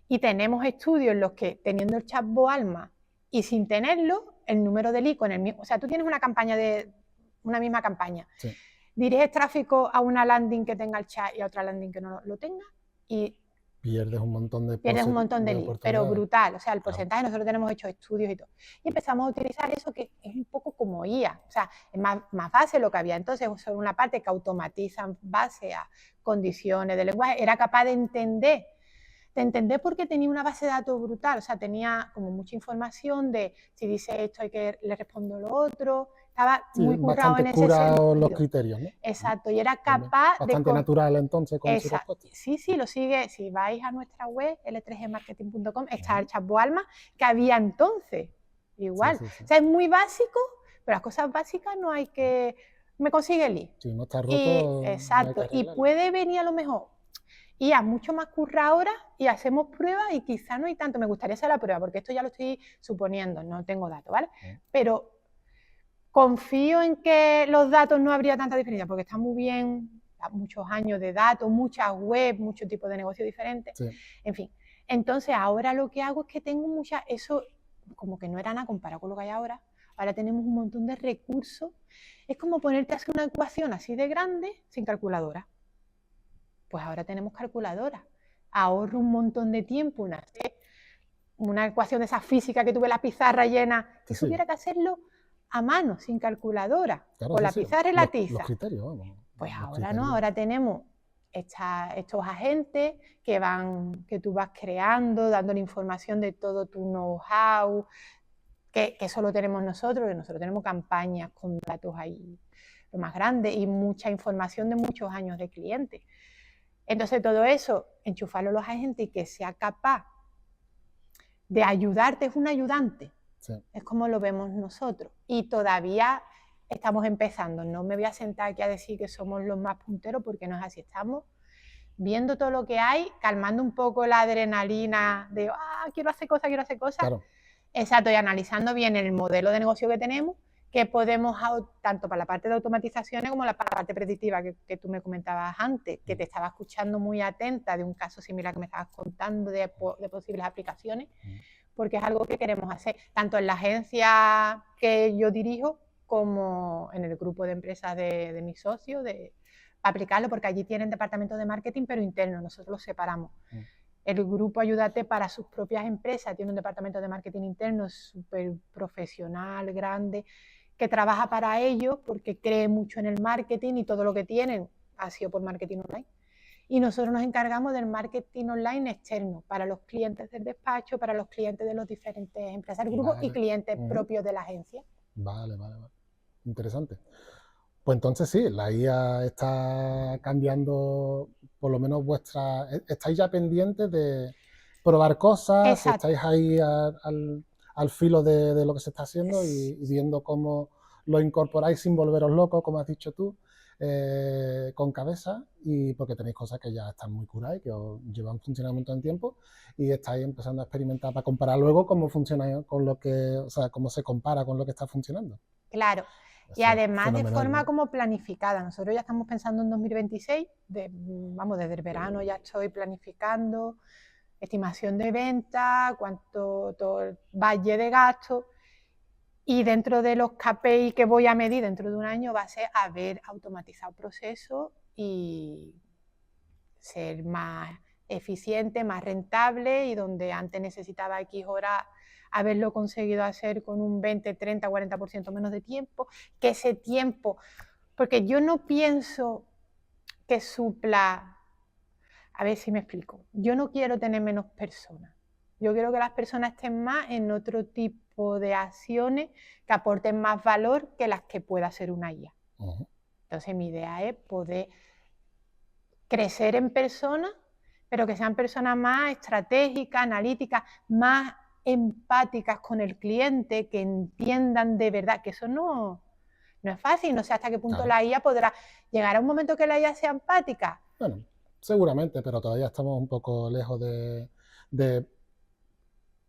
Y tenemos estudios en los que teniendo el chatbot Alma y sin tenerlo, el número de lead con el mismo, o sea, tú tienes una misma campaña, sí. Diriges tráfico a una landing que tenga el chat y a otra landing que no lo tenga y pierdes un montón de leads, pero brutal, o sea, el porcentaje, nosotros tenemos hecho estudios y todo. Y empezamos a utilizar eso que es un poco como IA, o sea, es más base lo que había entonces, sobre una parte que automatiza en base a condiciones de lenguaje, era capaz de entender porque tenía una base de datos brutal, o sea, tenía como mucha información de si dice esto hay que le respondo lo otro, estaba muy curado en ese sentido. Los criterios, ¿no? Exacto, y era capaz bastante natural entonces con su respuesta. Sí, lo sigue, si vais a nuestra web, l3gmarketing.com, está el chatbot Alma que había entonces, igual. Sí. O sea, es muy básico, pero las cosas básicas no hay que... Me consigue el lead. Si no está roto... Exacto, y puede venir a lo mejor y a mucho más curra ahora y hacemos pruebas y quizá no hay tanto, me gustaría hacer la prueba, porque esto ya lo estoy suponiendo, no tengo datos, ¿vale? Pero confío en que los datos no habría tanta diferencia, porque está muy bien, muchos años de datos, muchas webs, muchos tipos de negocios diferentes, sí. En fin. Entonces ahora lo que hago es que tengo eso como que no era nada comparado con lo que hay ahora tenemos un montón de recursos, es como ponerte a hacer una ecuación así de grande sin calculadora. Pues ahora tenemos calculadora, ahorro un montón de tiempo, una ecuación de esa física que tuve la pizarra llena, que sí. Tuviera que hacerlo a mano, sin calculadora, claro, con la pizarra y la tiza. Los criterios, vamos. Pues ahora no, ahora tenemos estos agentes que tú vas creando, dándole información de todo tu know-how, que eso lo tenemos nosotros, que nosotros tenemos campañas con datos ahí, lo más grande, y mucha información de muchos años de clientes. Entonces todo eso, enchufarlo a los agentes y que sea capaz de ayudarte, es un ayudante, sí. Es como lo vemos nosotros. Y todavía estamos empezando, no me voy a sentar aquí a decir que somos los más punteros porque no es así, estamos viendo todo lo que hay, calmando un poco la adrenalina de quiero hacer cosas, claro. Exacto, y analizando bien el modelo de negocio que tenemos, que podemos, tanto para la parte de automatizaciones como para la parte predictiva que tú me comentabas antes, que te estaba escuchando muy atenta de un caso similar que me estabas contando de posibles aplicaciones, porque es algo que queremos hacer, tanto en la agencia que yo dirijo como en el grupo de empresas de mis socios, de aplicarlo, porque allí tienen departamento de marketing, pero interno, nosotros los separamos. El grupo Ayúdate para sus propias empresas tiene un departamento de marketing interno súper profesional, grande, que trabaja para ellos porque cree mucho en el marketing y todo lo que tienen ha sido por marketing online. Y nosotros nos encargamos del marketing online externo para los clientes del despacho, para los clientes de los diferentes empresas del grupo y clientes propios de la agencia. Vale. Interesante. Pues entonces sí, la IA está cambiando, por lo menos estáis ya pendientes de probar cosas, si Exacto. estáis ahí al filo de lo que se está haciendo y viendo cómo lo incorporáis sin volveros locos, como has dicho tú, con cabeza, y porque tenéis cosas que ya están muy curadas y que os llevan funcionando un montón de tiempo y estáis empezando a experimentar para comparar luego cómo funciona con lo que, o sea, cómo se compara con lo que está funcionando. Claro. Y Eso es además de fenomenal, forma ¿no? como planificada. Nosotros ya estamos pensando en 2026, vamos, desde el verano ya estoy planificando estimación de venta, cuánto todo el valle de gastos, y dentro de los KPI que voy a medir dentro de un año va a ser haber automatizado procesos y ser más eficiente, más rentable, y donde antes necesitaba X horas, haberlo conseguido hacer con un 20, 30, 40% menos de tiempo, que ese tiempo, porque yo no pienso que supla, a ver si me explico, yo no quiero tener menos personas, yo quiero que las personas estén más en otro tipo de acciones que aporten más valor que las que pueda hacer una IA. Entonces mi idea es poder crecer en personas, pero que sean personas más estratégicas, analíticas, más empáticas con el cliente, que entiendan de verdad, que eso no es fácil, no sé hasta qué punto Claro. la IA podrá llegar a un momento que la IA sea empática. Bueno, seguramente, pero todavía estamos un poco lejos de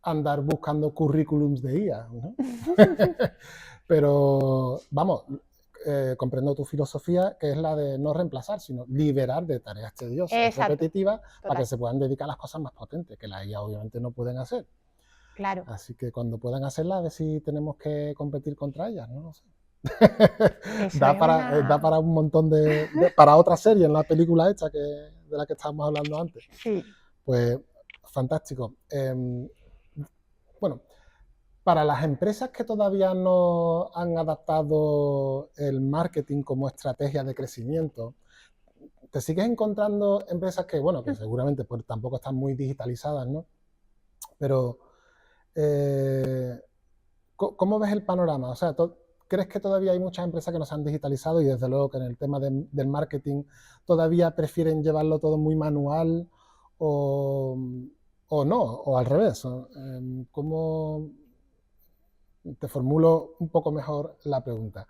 andar buscando currículums de IA, ¿no? Pero, vamos, comprendo tu filosofía, que es la de no reemplazar, sino liberar de tareas tediosas y Exacto, repetitivas para que total, se puedan dedicar a las cosas más potentes, que las IA obviamente no pueden hacer. claro. Así que cuando puedan hacerlas, a ver si tenemos que competir contra ellas, no lo sé. Eso Da es para un montón para otra serie, en la película esta de la que estábamos hablando antes. Sí. Pues fantástico. Bueno, para las empresas que todavía no han adaptado el marketing como estrategia de crecimiento, te sigues encontrando empresas que, bueno, que seguramente pues, tampoco están muy digitalizadas, ¿no? Pero, ¿cómo ves el panorama? O sea, ¿crees que todavía hay muchas empresas que no se han digitalizado y desde luego que en el tema del marketing todavía prefieren llevarlo todo muy manual o, o no, o al revés? ¿Cómo te formulo un poco mejor la pregunta?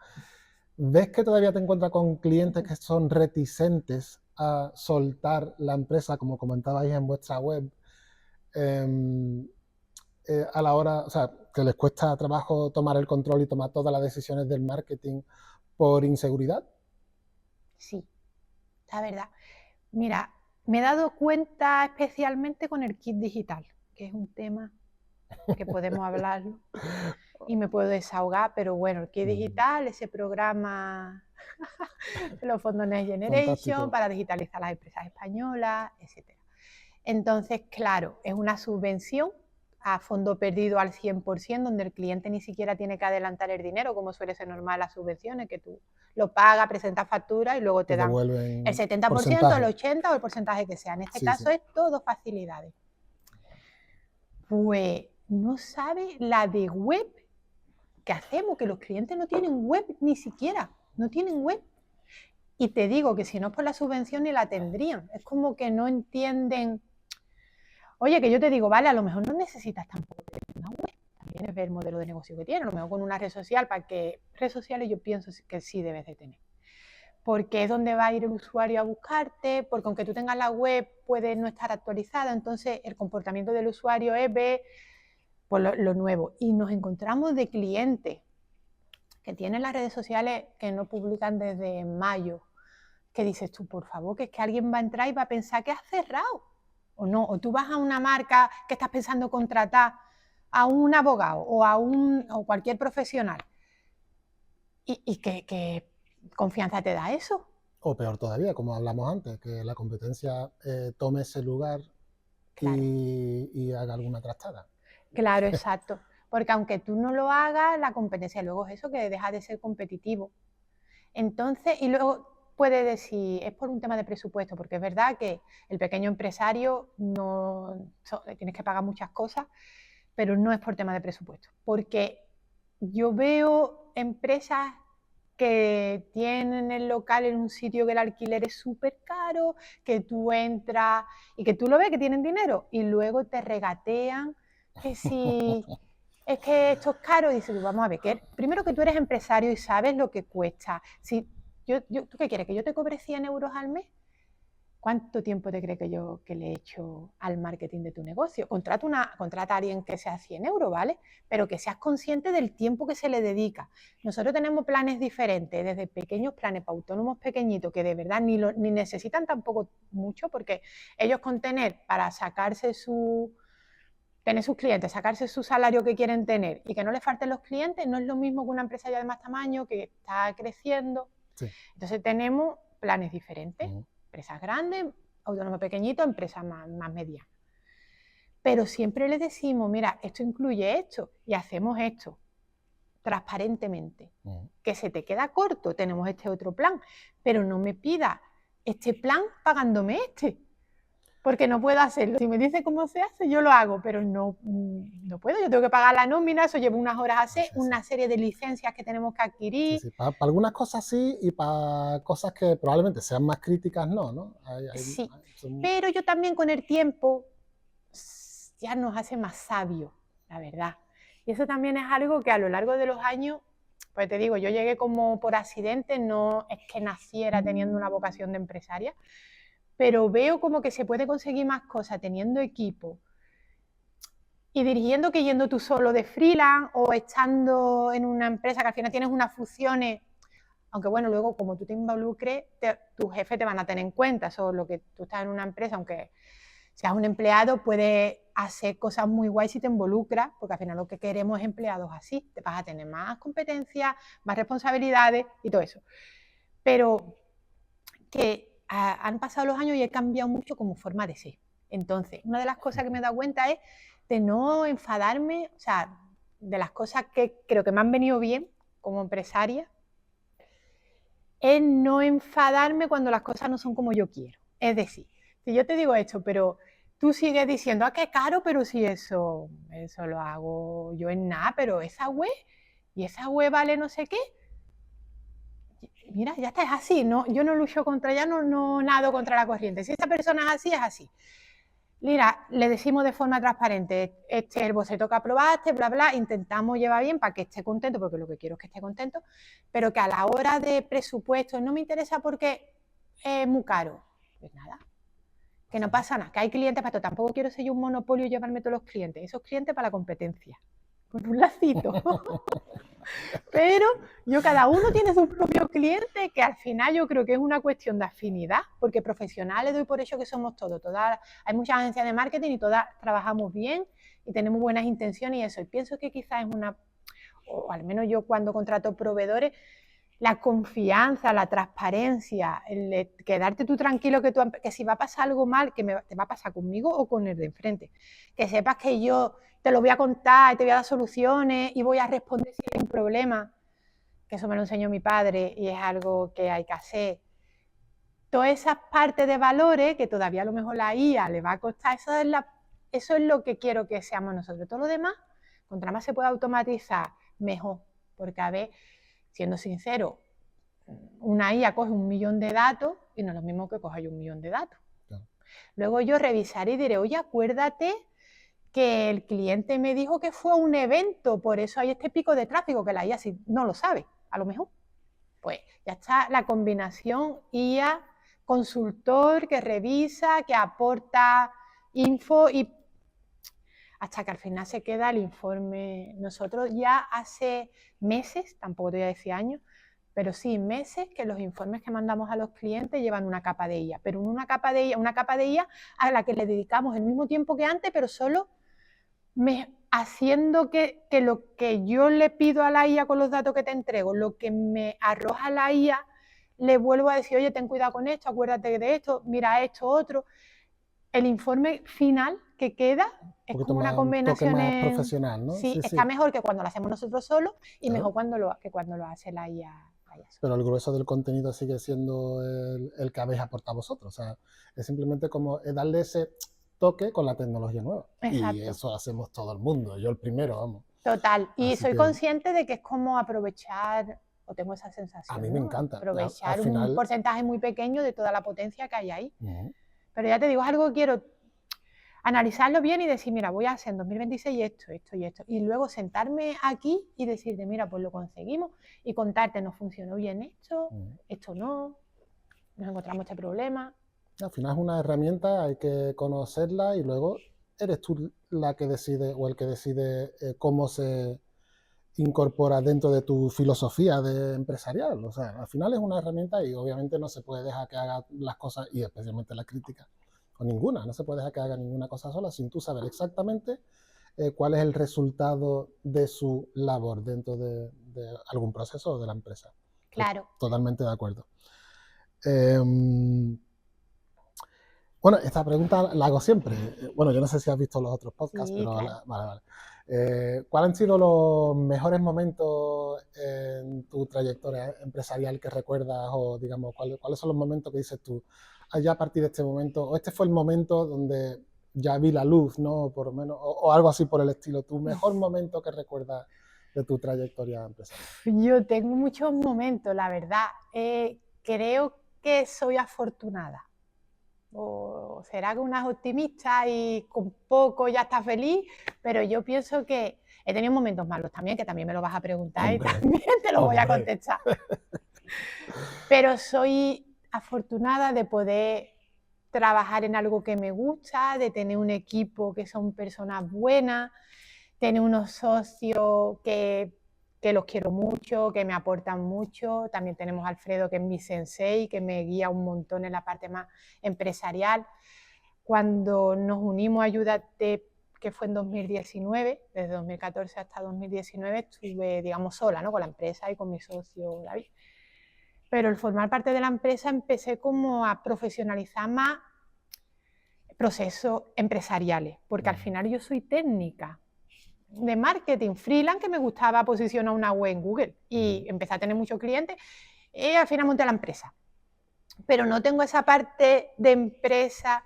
¿Ves que todavía te encuentras con clientes que son reticentes a soltar la empresa, como comentabais en vuestra web, eh, a la hora, o sea, que les cuesta trabajo tomar el control y tomar todas las decisiones del marketing por inseguridad? Sí, la verdad. Mira, me he dado cuenta especialmente con el kit digital, que es un tema que podemos hablarlo y me puedo desahogar, pero bueno, el kit digital, ese programa de los fondos Next Generation Fantástico. para digitalizar las empresas españolas, etc. Entonces, claro, es una subvención a fondo perdido al 100%, donde el cliente ni siquiera tiene que adelantar el dinero, como suele ser normal las subvenciones, que tú lo pagas, presentas factura y luego Te te dan el devuelven 70%, el porcentaje. 80% o el porcentaje que sea. En este Sí, caso sí. es todo facilidades. Pues no sabe la de web que hacemos, que los clientes no tienen web ni siquiera, no tienen web. Y te digo que si no es por la subvención ni la tendrían. Es como que no entienden. Oye, que yo te digo, vale, a lo mejor no necesitas tampoco tener una web. También es ver el modelo de negocio que tiene. A lo mejor con una red social, para que redes sociales yo pienso que sí debes de tener. Porque es donde va a ir el usuario a buscarte, porque aunque tú tengas la web, puede no estar actualizada. Entonces, el comportamiento del usuario es ver pues, lo nuevo. Y nos encontramos de clientes que tienen las redes sociales que no publican desde mayo, que dices tú, por favor, que es que alguien va a entrar y va a pensar que has cerrado, o no, o tú vas a una marca que estás pensando contratar a un abogado o cualquier profesional, y que confianza te da eso. O peor todavía, como hablamos antes, que la competencia tome ese lugar Claro, y haga alguna trastada. claro, exacto. Porque aunque tú no lo hagas, la competencia luego es eso, que deja de ser competitivo. Entonces, y luego puede decir, es por un tema de presupuesto, porque es verdad que el pequeño empresario le tienes que pagar muchas cosas, pero no es por tema de presupuesto. Porque yo veo empresas que tienen el local en un sitio que el alquiler es súper caro, que tú entras y que tú lo ves que tienen dinero y luego te regatean que si es que esto es caro y dices, vamos a ver, que primero que tú eres empresario y sabes lo que cuesta. Si ¿tú qué quieres? ¿Que yo te cobre 100 euros al mes? ¿Cuánto tiempo te crees que le he hecho al marketing de tu negocio? Contrata a alguien que sea 100 euros, ¿vale? Pero que seas consciente del tiempo que se le dedica. Nosotros tenemos planes diferentes, desde pequeños planes para autónomos pequeñitos, que de verdad ni necesitan tampoco mucho, porque ellos con tener para tener sus clientes, sacarse su salario que quieren tener y que no les falten los clientes, no es lo mismo que una empresa ya de más tamaño que está creciendo. Sí. Entonces tenemos planes diferentes. Empresas grandes, autónomos pequeñitos, empresas más medianas. Pero siempre les decimos, mira, esto incluye esto y hacemos esto transparentemente. Que se te queda corto, tenemos este otro plan, pero no me pidas este plan pagándome este. Porque no puedo hacerlo. Si me dice cómo se hace, yo lo hago, pero no puedo. Yo tengo que pagar la nómina, eso lleva unas horas a hacer, una serie de licencias que tenemos que adquirir. Para algunas cosas sí y para cosas que probablemente sean más críticas no. Sí, pero yo también con el tiempo ya nos hace más sabios, la verdad. Y eso también es algo que a lo largo de los años, pues te digo, yo llegué como por accidente, no es que naciera teniendo una vocación de empresaria, pero veo como que se puede conseguir más cosas teniendo equipo y dirigiendo que yendo tú solo de freelance o estando en una empresa que al final tienes unas funciones, aunque bueno, luego como tú te involucres, tus jefes te van a tener en cuenta, eso lo que tú estás en una empresa, aunque seas un empleado, puedes hacer cosas muy guays si te involucras, porque al final lo que queremos es empleados así, te vas a tener más competencias, más responsabilidades y todo eso. Pero que han pasado los años y he cambiado mucho como forma de ser. Entonces, una de las cosas que me he dado cuenta es de no enfadarme, o sea, de las cosas que creo que me han venido bien como empresaria, es no enfadarme cuando las cosas no son como yo quiero. Es decir, si yo te digo esto, pero tú sigues diciendo, qué caro, pero si eso lo hago yo en nada, pero esa web vale no sé qué. Mira, ya está, es así, ¿no? Yo no lucho contra ella, no nado contra la corriente. Si esa persona es así, es así. Mira, le decimos de forma transparente, este es el boceto que aprobaste, bla, bla, intentamos llevar bien para que esté contento, porque lo que quiero es que esté contento, pero que a la hora de presupuesto no me interesa porque es muy caro. Pues nada, que no pasa nada, que hay clientes para todo. Tampoco quiero ser yo un monopolio y llevarme todos los clientes. Esos clientes para la competencia. Con un lacito. Pero cada uno tiene su propio cliente, que al final yo creo que es una cuestión de afinidad, porque profesionales doy por hecho que somos todos. Hay muchas agencias de marketing y todas trabajamos bien y tenemos buenas intenciones y eso. Y pienso que quizás es o al menos yo cuando contrato proveedores, la confianza, la transparencia, el quedarte tú tranquilo que si va a pasar algo mal, te va a pasar conmigo o con el de enfrente. Que sepas que yo te lo voy a contar y te voy a dar soluciones y voy a responder si hay un problema, que eso me lo enseñó mi padre y es algo que hay que hacer. Todas esas partes de valores que todavía a lo mejor la IA le va a costar, eso es lo que quiero que seamos nosotros. Todo lo demás, contra más se puede automatizar, mejor. Porque a ver, siendo sincero, una IA coge 1 millón de datos y no es lo mismo que coja yo 1 millón de datos. Claro. Luego yo revisaré y diré, oye, acuérdate que el cliente me dijo que fue a un evento, por eso hay este pico de tráfico, que la IA si no lo sabe, a lo mejor. Pues ya está la combinación IA, consultor que revisa, que aporta info y hasta que al final se queda el informe. Nosotros ya hace meses, tampoco te voy a decir años, pero sí meses que los informes que mandamos a los clientes llevan una capa de IA, pero una capa de IA a la que le dedicamos el mismo tiempo que antes, pero solo haciendo que lo que yo le pido a la IA con los datos que te entrego, lo que me arroja la IA, le vuelvo a decir, oye, ten cuidado con esto, acuérdate de esto, mira esto, otro. El informe final que queda es como una combinación más profesional, ¿no? Sí, está mejor que cuando lo hacemos nosotros solos y mejor que cuando lo hace la IA. Pero el grueso del contenido sigue siendo el que habéis aportado vosotros. O sea, es simplemente como darle ese toque con la tecnología nueva. Exacto. Y eso hacemos todo el mundo, yo el primero, vamos. Total, y soy consciente de que es como aprovechar o tengo esa sensación. A mí me ¿no? encanta. Aprovechar Al final... un porcentaje muy pequeño de toda la potencia que hay ahí. Pero ya te digo, es algo que quiero analizarlo bien y decir, mira, voy a hacer en 2026 esto, esto y esto. Y luego sentarme aquí y decirte, mira, pues lo conseguimos y contarte, nos funcionó bien esto, esto no, nos encontramos este problema. Al final es una herramienta, hay que conocerla y luego eres tú la que decide o el que decide cómo se incorpora dentro de tu filosofía de empresarial. O sea, al final es una herramienta y obviamente no se puede dejar que haga las cosas, y especialmente la crítica, o ninguna, no se puede dejar que haga ninguna cosa sola sin tú saber exactamente cuál es el resultado de su labor dentro de algún proceso de la empresa. Claro. Totalmente de acuerdo. Bueno, esta pregunta la hago siempre. Bueno, yo no sé si has visto los otros podcasts, sí, pero claro. vale. ¿Cuáles han sido los mejores momentos en tu trayectoria empresarial que recuerdas? O digamos, ¿cuáles son los momentos que dices tú? Ya a partir de este momento, o este fue el momento donde ya vi la luz, ¿no? Por lo menos, o algo así por el estilo. ¿Tu mejor momento que recuerdas de tu trayectoria empresarial? Yo tengo muchos momentos, la verdad. Creo que soy afortunada. O será que una es optimista y con poco ya está feliz, pero yo pienso que he tenido momentos malos también, que también me lo vas a preguntar. ¡Hombre! Y también te lo voy a contestar. Pero soy afortunada de poder trabajar en algo que me gusta, de tener un equipo que son personas buenas, tener unos socios que los quiero mucho, que me aportan mucho. También tenemos a Alfredo, que es mi sensei, que me guía un montón en la parte más empresarial. Cuando nos unimos a Ayúdate, que fue en 2019, desde 2014 hasta 2019, estuve, digamos, sola, ¿no? Con la empresa y con mi socio David. Pero al formar parte de la empresa empecé como a profesionalizar más procesos empresariales, porque al final yo soy técnica de marketing, freelance, que me gustaba posicionar una web en Google y empecé a tener muchos clientes y al final monté la empresa. Pero no tengo esa parte de empresa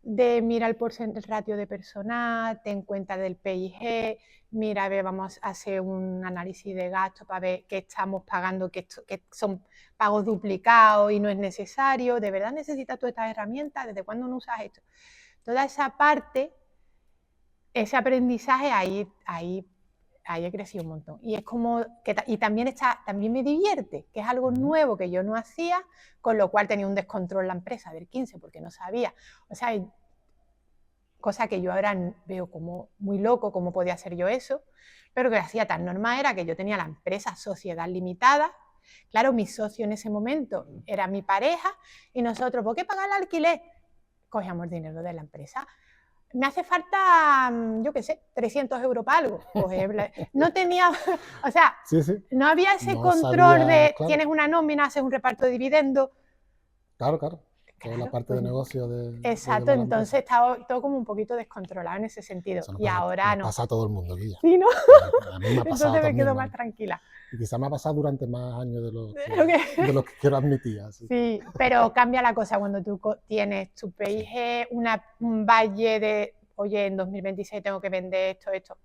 de mira el porcentaje ratio de personal, ten cuenta del PIG, mira, a ver, vamos a hacer un análisis de gastos para ver qué estamos pagando, que son pagos duplicados y no es necesario. ¿De verdad necesitas tú estas herramientas? ¿Desde cuándo no usas esto? Toda esa parte, ese aprendizaje, ahí he crecido un montón. Y es como que también me divierte, que es algo nuevo que yo no hacía, con lo cual tenía un descontrol la empresa del 15 porque no sabía. O sea, cosa que yo ahora veo como muy loco cómo podía hacer yo eso, pero que hacía tan normal era que yo tenía la empresa sociedad limitada. Claro, mi socio en ese momento era mi pareja y nosotros, ¿por qué pagar el alquiler? Cogíamos dinero de la empresa. Me hace falta, yo qué sé, 300 euros para algo. No tenía, o sea, no había ese control de tienes una nómina, haces un reparto de dividendos. Claro. Toda la parte de negocio de... Exacto, entonces estaba todo como un poquito descontrolado en ese sentido. Y ahora no. Pasa a todo el mundo, Guilla. Sí, ¿no? A mí me ha pasado entonces me también, quedo más tranquila. Y quizá me ha pasado durante más años de lo que quiero admitir. Así. Sí, pero cambia la cosa cuando tú tienes tu PIG, un valle de, oye, en 2026 tengo que vender esto.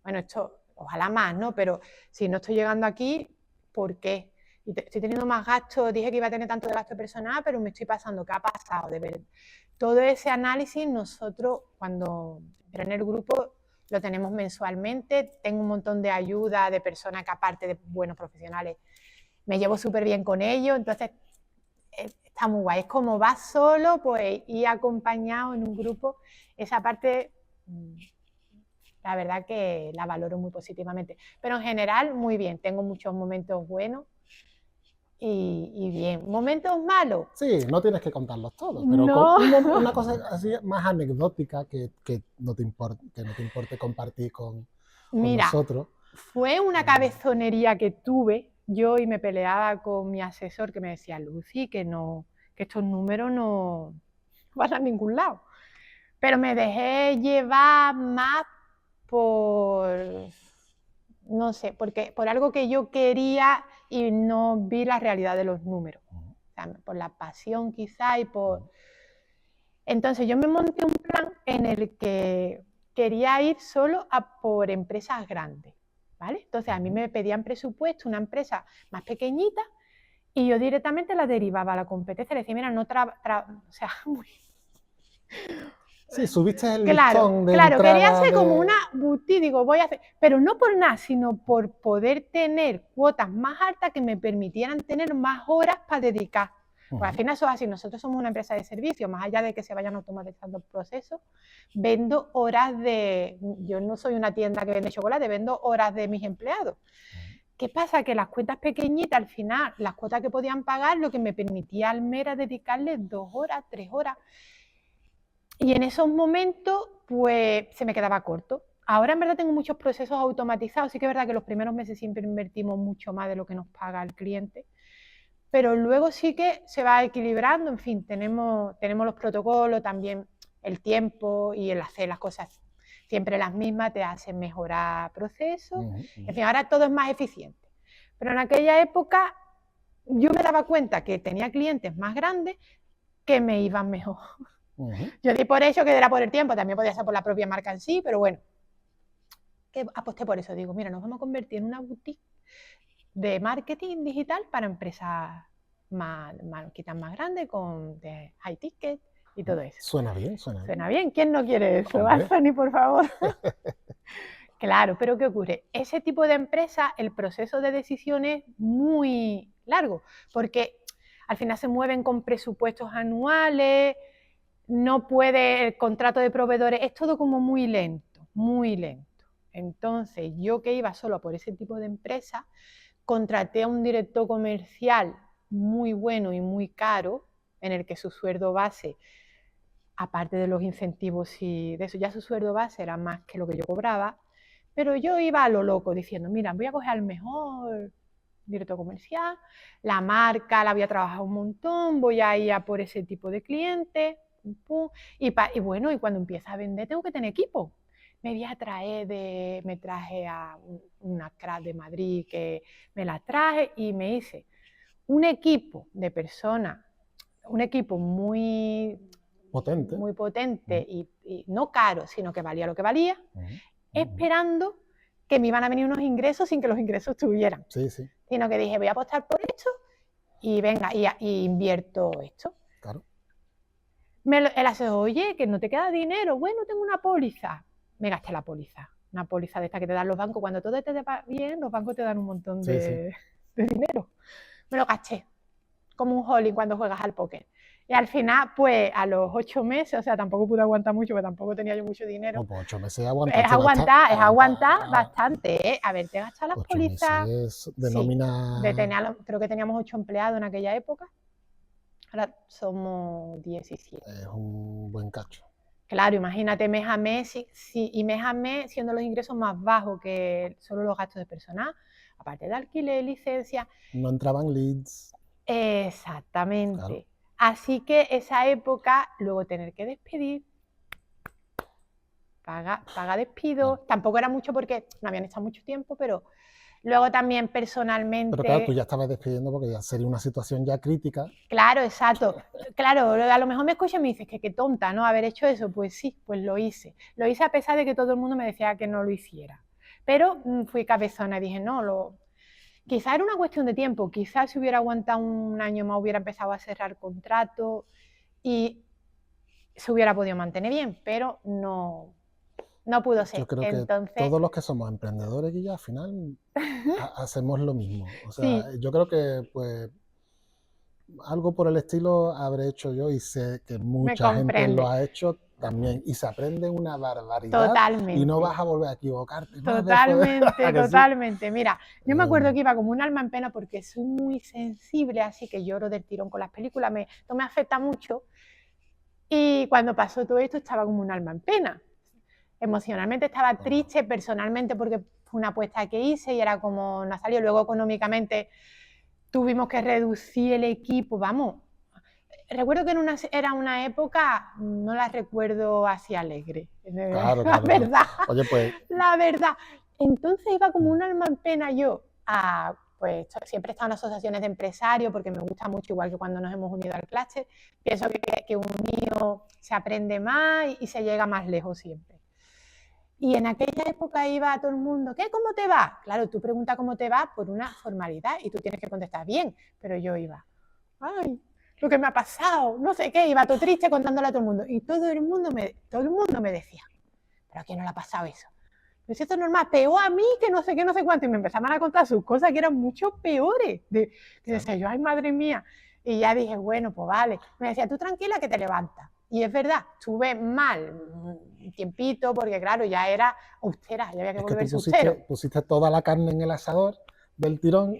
Bueno, esto, ojalá más, ¿no? Pero si no estoy llegando aquí, ¿por qué? Y estoy teniendo más gastos, dije que iba a tener tanto de gasto personal, pero me estoy pasando, ¿qué ha pasado? De ver todo ese análisis nosotros, cuando entré en el grupo, lo tenemos mensualmente. Tengo un montón de ayuda de personas que, aparte de buenos profesionales, me llevo súper bien con ellos. Entonces, está muy guay. Es como vas solo, pues, y acompañado en un grupo. Esa parte, la verdad que la valoro muy positivamente. Pero en general, muy bien. Tengo muchos momentos buenos. Y bien, momentos malos. Sí, no tienes que contarlos todos, pero no. Una cosa así más anecdótica que no te importe compartir con nosotros. Fue una cabezonería que tuve yo y me peleaba con mi asesor que me decía, Lucy, que estos números no van a ningún lado. Pero me dejé llevar más por, no sé, por algo que yo quería y no vi la realidad de los números. O sea, por la pasión quizá y por... Entonces yo me monté un plan en el que quería ir solo a por empresas grandes, ¿vale? Entonces a mí me pedían presupuesto una empresa más pequeñita y yo directamente la derivaba a la competencia. Le decía, mira, no o sea, Sí, subiste el claro, listón de claro, quería entrada hacer de... como una boutique, digo, voy a hacer, pero no por nada, sino por poder tener cuotas más altas que me permitieran tener más horas para dedicar. Pues al final eso es así, nosotros somos una empresa de servicios, más allá de que se vayan automatizando procesos, vendo horas de, yo no soy una tienda que vende chocolate, vendo horas de mis empleados. ¿Qué pasa? Que las cuentas pequeñitas, al final, las cuotas que podían pagar, lo que me permitía al mes era dedicarles 2 horas, 3 horas. Y en esos momentos, pues, se me quedaba corto. Ahora, en verdad, tengo muchos procesos automatizados. Sí que es verdad que los primeros meses siempre invertimos mucho más de lo que nos paga el cliente. Pero luego sí que se va equilibrando. En fin, tenemos los protocolos, también el tiempo y el hacer las cosas siempre las mismas te hacen mejorar procesos. En fin, ahora todo es más eficiente. Pero en aquella época yo me daba cuenta que tenía clientes más grandes que me iban mejor. Yo di por hecho que era por el tiempo, también podía ser por la propia marca en sí, pero bueno, que aposté por eso. Digo, mira, nos vamos a convertir en una boutique de marketing digital para empresas más grandes, de high ticket y todo eso. Suena bien, suena bien. Suena bien. ¿Quién no quiere eso? Anthony, por favor. Claro, pero ¿qué ocurre? Ese tipo de empresa, el proceso de decisión es muy largo, porque al final se mueven con presupuestos anuales, no puede, el contrato de proveedores, es todo como muy lento, muy lento. Entonces, yo que iba solo por ese tipo de empresa, contraté a un director comercial muy bueno y muy caro, en el que su sueldo base, aparte de los incentivos y de eso, ya su sueldo base era más que lo que yo cobraba, pero yo iba a lo loco diciendo, mira, voy a coger al mejor director comercial, la marca la voy a trabajar un montón, voy a ir a por ese tipo de clientes, y bueno, y cuando empieza a vender tengo que tener equipo. Me traje a una crack de Madrid que me la traje y me hice un equipo de personas, un equipo muy potente y no caro, sino que valía lo que valía, esperando que me iban a venir unos ingresos sin que los ingresos estuvieran. Sí, sí. Sino que dije, voy a apostar por esto y venga, y invierto esto. Claro. Él hace, oye, que no te queda dinero. Bueno, tengo una póliza. Me gasté la póliza. Una póliza de esta que te dan los bancos. Cuando todo te va bien, los bancos te dan un montón de dinero. Me lo gasté. Como un holly cuando juegas al póker. Y al final, pues a los 8 meses, o sea, tampoco pude aguantar mucho, porque tampoco tenía yo mucho dinero. No, pues 8 meses es aguantar bastante, ¿eh? Haberte gastado las 8 pólizas. meses de nómina. Creo que teníamos 8 empleados en aquella época. Ahora somos 17. Es un buen cacho. Claro, imagínate mes a mes, y mes a mes siendo los ingresos más bajos que solo los gastos de personal, aparte de alquiler, licencia. No entraban leads. Exactamente. Claro. Así que esa época, luego tener que despedir, paga despido, tampoco era mucho porque no habían estado mucho tiempo, pero luego también personalmente... Pero claro, tú ya estabas despidiendo porque ya sería una situación ya crítica. Claro, exacto. Claro, a lo mejor me escuchas y me dices que qué tonta, ¿no? Haber hecho eso. Pues sí, pues lo hice. Lo hice a pesar de que todo el mundo me decía que no lo hiciera. Pero fui cabezona y dije, no, quizá era una cuestión de tiempo. Quizás si hubiera aguantado un año más hubiera empezado a cerrar contratos y se hubiera podido mantener bien, pero no pudo ser. Yo creo que todos los que somos emprendedores, Guilla, al final hacemos lo mismo. O sea, sí. Yo creo que pues algo por el estilo habré hecho yo y sé que mucha gente lo ha hecho también y se aprende una barbaridad. Totalmente. Y no vas a volver a equivocarte. Totalmente. Mira, yo me acuerdo que iba como un alma en pena porque soy muy sensible, así que lloro del tirón con las películas, no me afecta mucho. Y cuando pasó todo esto estaba como un alma en pena. Emocionalmente estaba triste, personalmente porque fue una apuesta que hice y era como no salió. Luego económicamente tuvimos que reducir el equipo, vamos. Recuerdo que era una época, no la recuerdo así alegre. Claro, la verdad. Oye, pues... La verdad. Entonces iba como un alma en pena yo pues siempre he estado en asociaciones de empresarios porque me gusta mucho, igual que cuando nos hemos unido al Cluster. Pienso que unido se aprende más y se llega más lejos siempre. Y en aquella época iba a todo el mundo, ¿qué? ¿Cómo te va? Claro, tú preguntas cómo te va por una formalidad y tú tienes que contestar bien, pero yo iba, ay, lo que me ha pasado, no sé qué, iba todo triste contándole a todo el mundo. Y todo el mundo me decía, ¿pero a quién no le ha pasado eso? Pues esto es normal, peor a mí que no sé qué, no sé cuánto. Y me empezaban a contar sus cosas que eran mucho peores. Que decía yo, ay, madre mía. Y ya dije, bueno, pues vale. Me decía, tú tranquila que te levantas. Y es verdad, estuve mal un tiempito porque, claro, ya era austera, ya había que volverse austero. Pusiste toda la carne en el asador del tirón.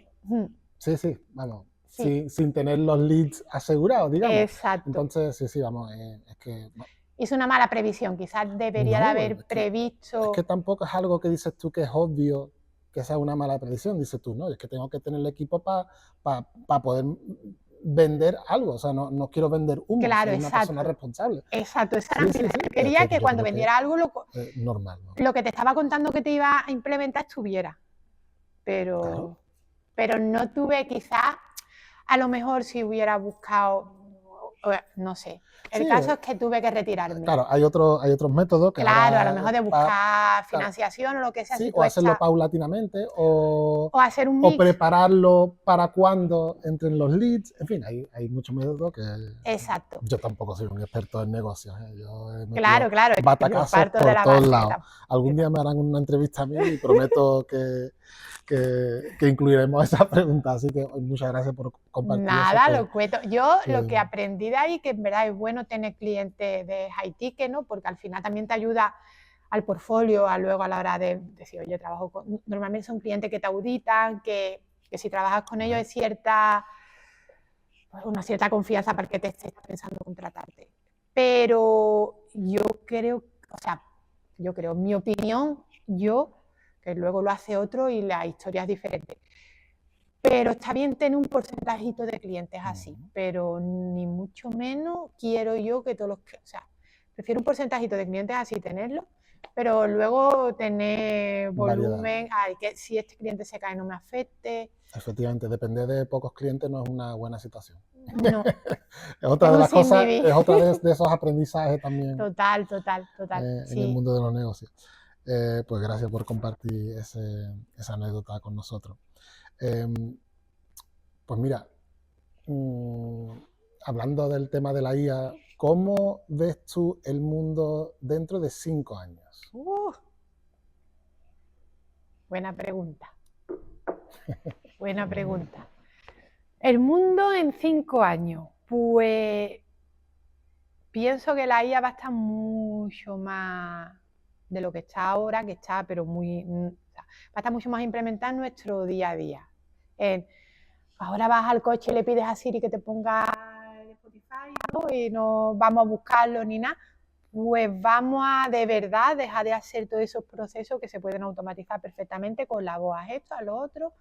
Sí, sí, vamos. Sí. Sin tener los leads asegurados, digamos. Exacto. Entonces, sí, vamos, es que... Hice una mala previsión, quizás debería de haber previsto... Es que tampoco es algo que dices tú que es obvio que sea una mala predicción, dices tú, no, es que tengo que tener el equipo para poder vender algo, o sea, no quiero vender humo, claro, soy una persona responsable. Exacto, esa era mi idea. Quería que cuando vendiera algo normal, ¿no? Lo que te estaba contando que te iba a implementar estuviera, pero no tuve quizás, a lo mejor si hubiera buscado, no sé. El caso es que tuve que retirarme. Claro, hay otros métodos que claro, a lo mejor de buscar financiación o lo que sea. Sí, si o hacerlo paulatinamente o hacer un mix. O prepararlo para cuando entren los leads. En fin, hay muchos métodos que... Exacto. Yo tampoco soy un experto en negocios. Yo claro, batacazos por todos lados. Algún día me harán una entrevista a mí y prometo que incluiremos esa pregunta. Así que muchas gracias por compartir. Nada, lo cuento. Yo lo que aprendí de ahí, que en verdad es bueno tener clientes de high ticket, ¿no? Porque al final también te ayuda al portfolio, luego a la hora de decir, oye, trabajo con... Normalmente son clientes que te auditan, que si trabajas con ellos es una cierta confianza para que te estés pensando contratarte. Pero yo creo, mi opinión, que luego lo hace otro y la historia es diferente. Pero está bien tener un porcentajito de clientes así, pero ni mucho menos quiero yo que todos los... O sea, prefiero un porcentajito de clientes así tenerlo, pero luego tener volumen, que si este cliente se cae no me afecte. Efectivamente, depender de pocos clientes no es una buena situación. No. Es otra de las cosas, es otra de esos aprendizajes también. Total. En el mundo de los negocios. Pues gracias por compartir esa anécdota con nosotros. Pues mira, hablando del tema de la IA, ¿cómo ves tú el mundo dentro de 5 años? Buena pregunta. Buena pregunta. El mundo en 5 años, pues pienso que la IA va a estar mucho más de lo que está ahora, pero va a estar mucho más implementada en nuestro día a día. Ahora vas al coche y le pides a Siri que te ponga el Spotify, ¿no? Y no vamos a buscarlo ni nada. Pues vamos a de verdad dejar de hacer todos esos procesos que se pueden automatizar perfectamente con la voz, a esto, a lo otro,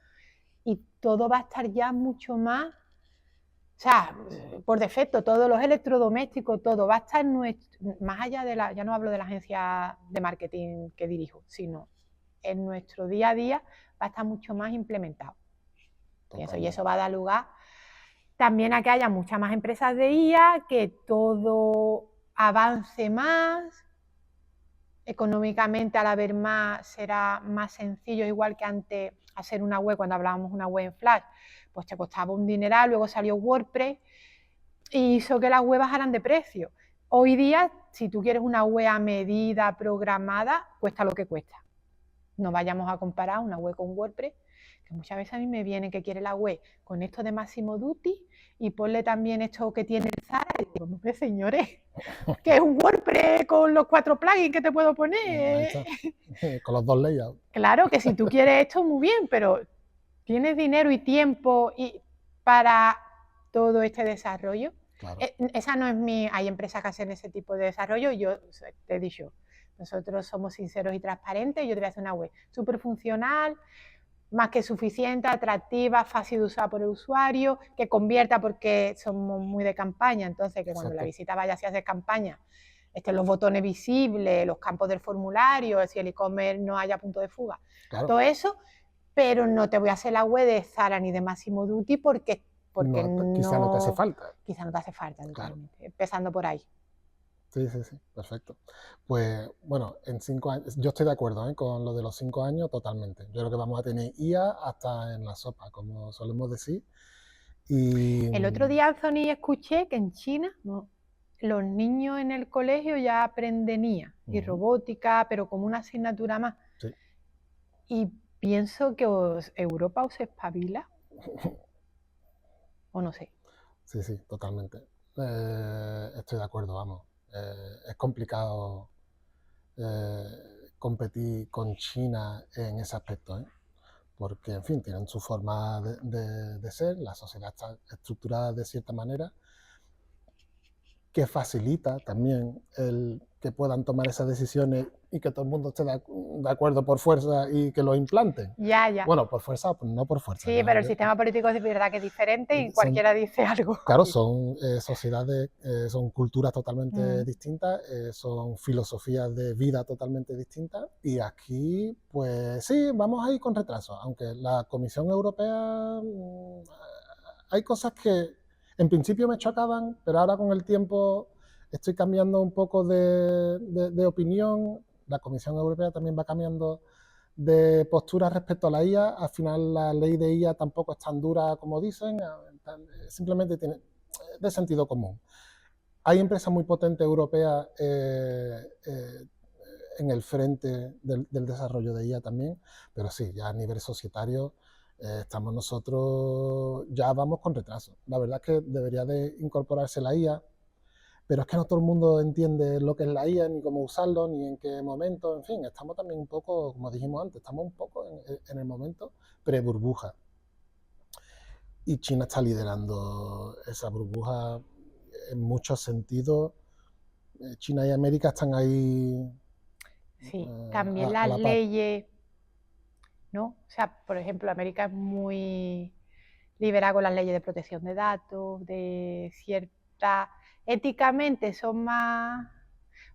y todo va a estar ya mucho más, o sea, por defecto, todos los electrodomésticos, todo va a estar más allá de ya no hablo de la agencia de marketing que dirijo, sino en nuestro día a día va a estar mucho más implementado. Y eso va a dar lugar también a que haya muchas más empresas de IA, que todo avance más, económicamente al haber más será más sencillo, igual que antes hacer una web, cuando hablábamos de una web en Flash, pues te costaba un dineral, luego salió WordPress y hizo que las webs bajaran de precio. Hoy día, si tú quieres una web a medida, programada, cuesta lo que cuesta. No vayamos a comparar una web con WordPress, que muchas veces a mí me viene que quiere la web con esto de Massimo Dutti y ponle también esto que tiene el Zara. Y digo, no, señores, que es un WordPress con los 4 plugins que te puedo poner. Con los 2 layouts. Claro, que si tú quieres esto, muy bien, pero tienes dinero y tiempo para todo este desarrollo. Claro. Esa no es hay empresas que hacen ese tipo de desarrollo. Yo te he dicho, nosotros somos sinceros y transparentes. Yo te voy a hacer una web súper funcional, más que suficiente, atractiva, fácil de usar por el usuario, que convierta, porque somos muy de campaña, entonces que cuando la visita vaya, si haces campaña, estén los botones visibles, los campos del formulario, si el e-commerce no haya punto de fuga, todo eso, pero no te voy a hacer la web de Zara ni de Massimo Dutti porque quizá no te hace falta. Quizá no te hace falta, claro. Empezando por ahí. Sí, sí, sí, perfecto. Pues bueno, en 5 años, yo estoy de acuerdo, con lo de los 5 años totalmente. Yo creo que vamos a tener IA hasta en la sopa, como solemos decir. Y El otro día, Anthony, escuché que en China los niños en el colegio ya aprenden IA y robótica, pero como una asignatura más. sí. Y pienso que Europa os espabila, o no sé. Sí, sí, totalmente. Estoy de acuerdo, vamos. Es complicado competir con China en ese aspecto, porque, en fin, tienen su forma de ser, la sociedad está estructurada de cierta manera, que facilita también el que puedan tomar esas decisiones y que todo el mundo esté de acuerdo por fuerza y que lo implanten. Ya. Bueno, por fuerza, pues no por fuerza. Sí, pero el sistema político es de verdad que es diferente y son, cualquiera dice algo. claro, son sociedades, son culturas totalmente distintas, son filosofías de vida totalmente distintas y aquí, pues sí, vamos a ir con retraso, aunque la Comisión Europea, hay cosas que en principio me chocaban, pero ahora con el tiempo estoy cambiando un poco de opinión. La Comisión Europea también va cambiando de postura respecto a la IA. Al final la ley de IA tampoco es tan dura como dicen, simplemente tiene de sentido común. Hay empresas muy potentes europeas en el frente del desarrollo de IA también, pero sí, ya a nivel societario estamos nosotros, ya vamos con retraso. La verdad es que debería de incorporarse la IA, pero es que no todo el mundo entiende lo que es la IA, ni cómo usarlo, ni en qué momento, en fin, estamos también un poco, como dijimos antes, estamos un poco en el momento pre-burbuja. Y China está liderando esa burbuja en muchos sentidos. China y América están ahí. Sí, también las la leyes, ¿no? O sea, por ejemplo, América es muy liberal con las leyes de protección de datos, de cierta... Éticamente son más...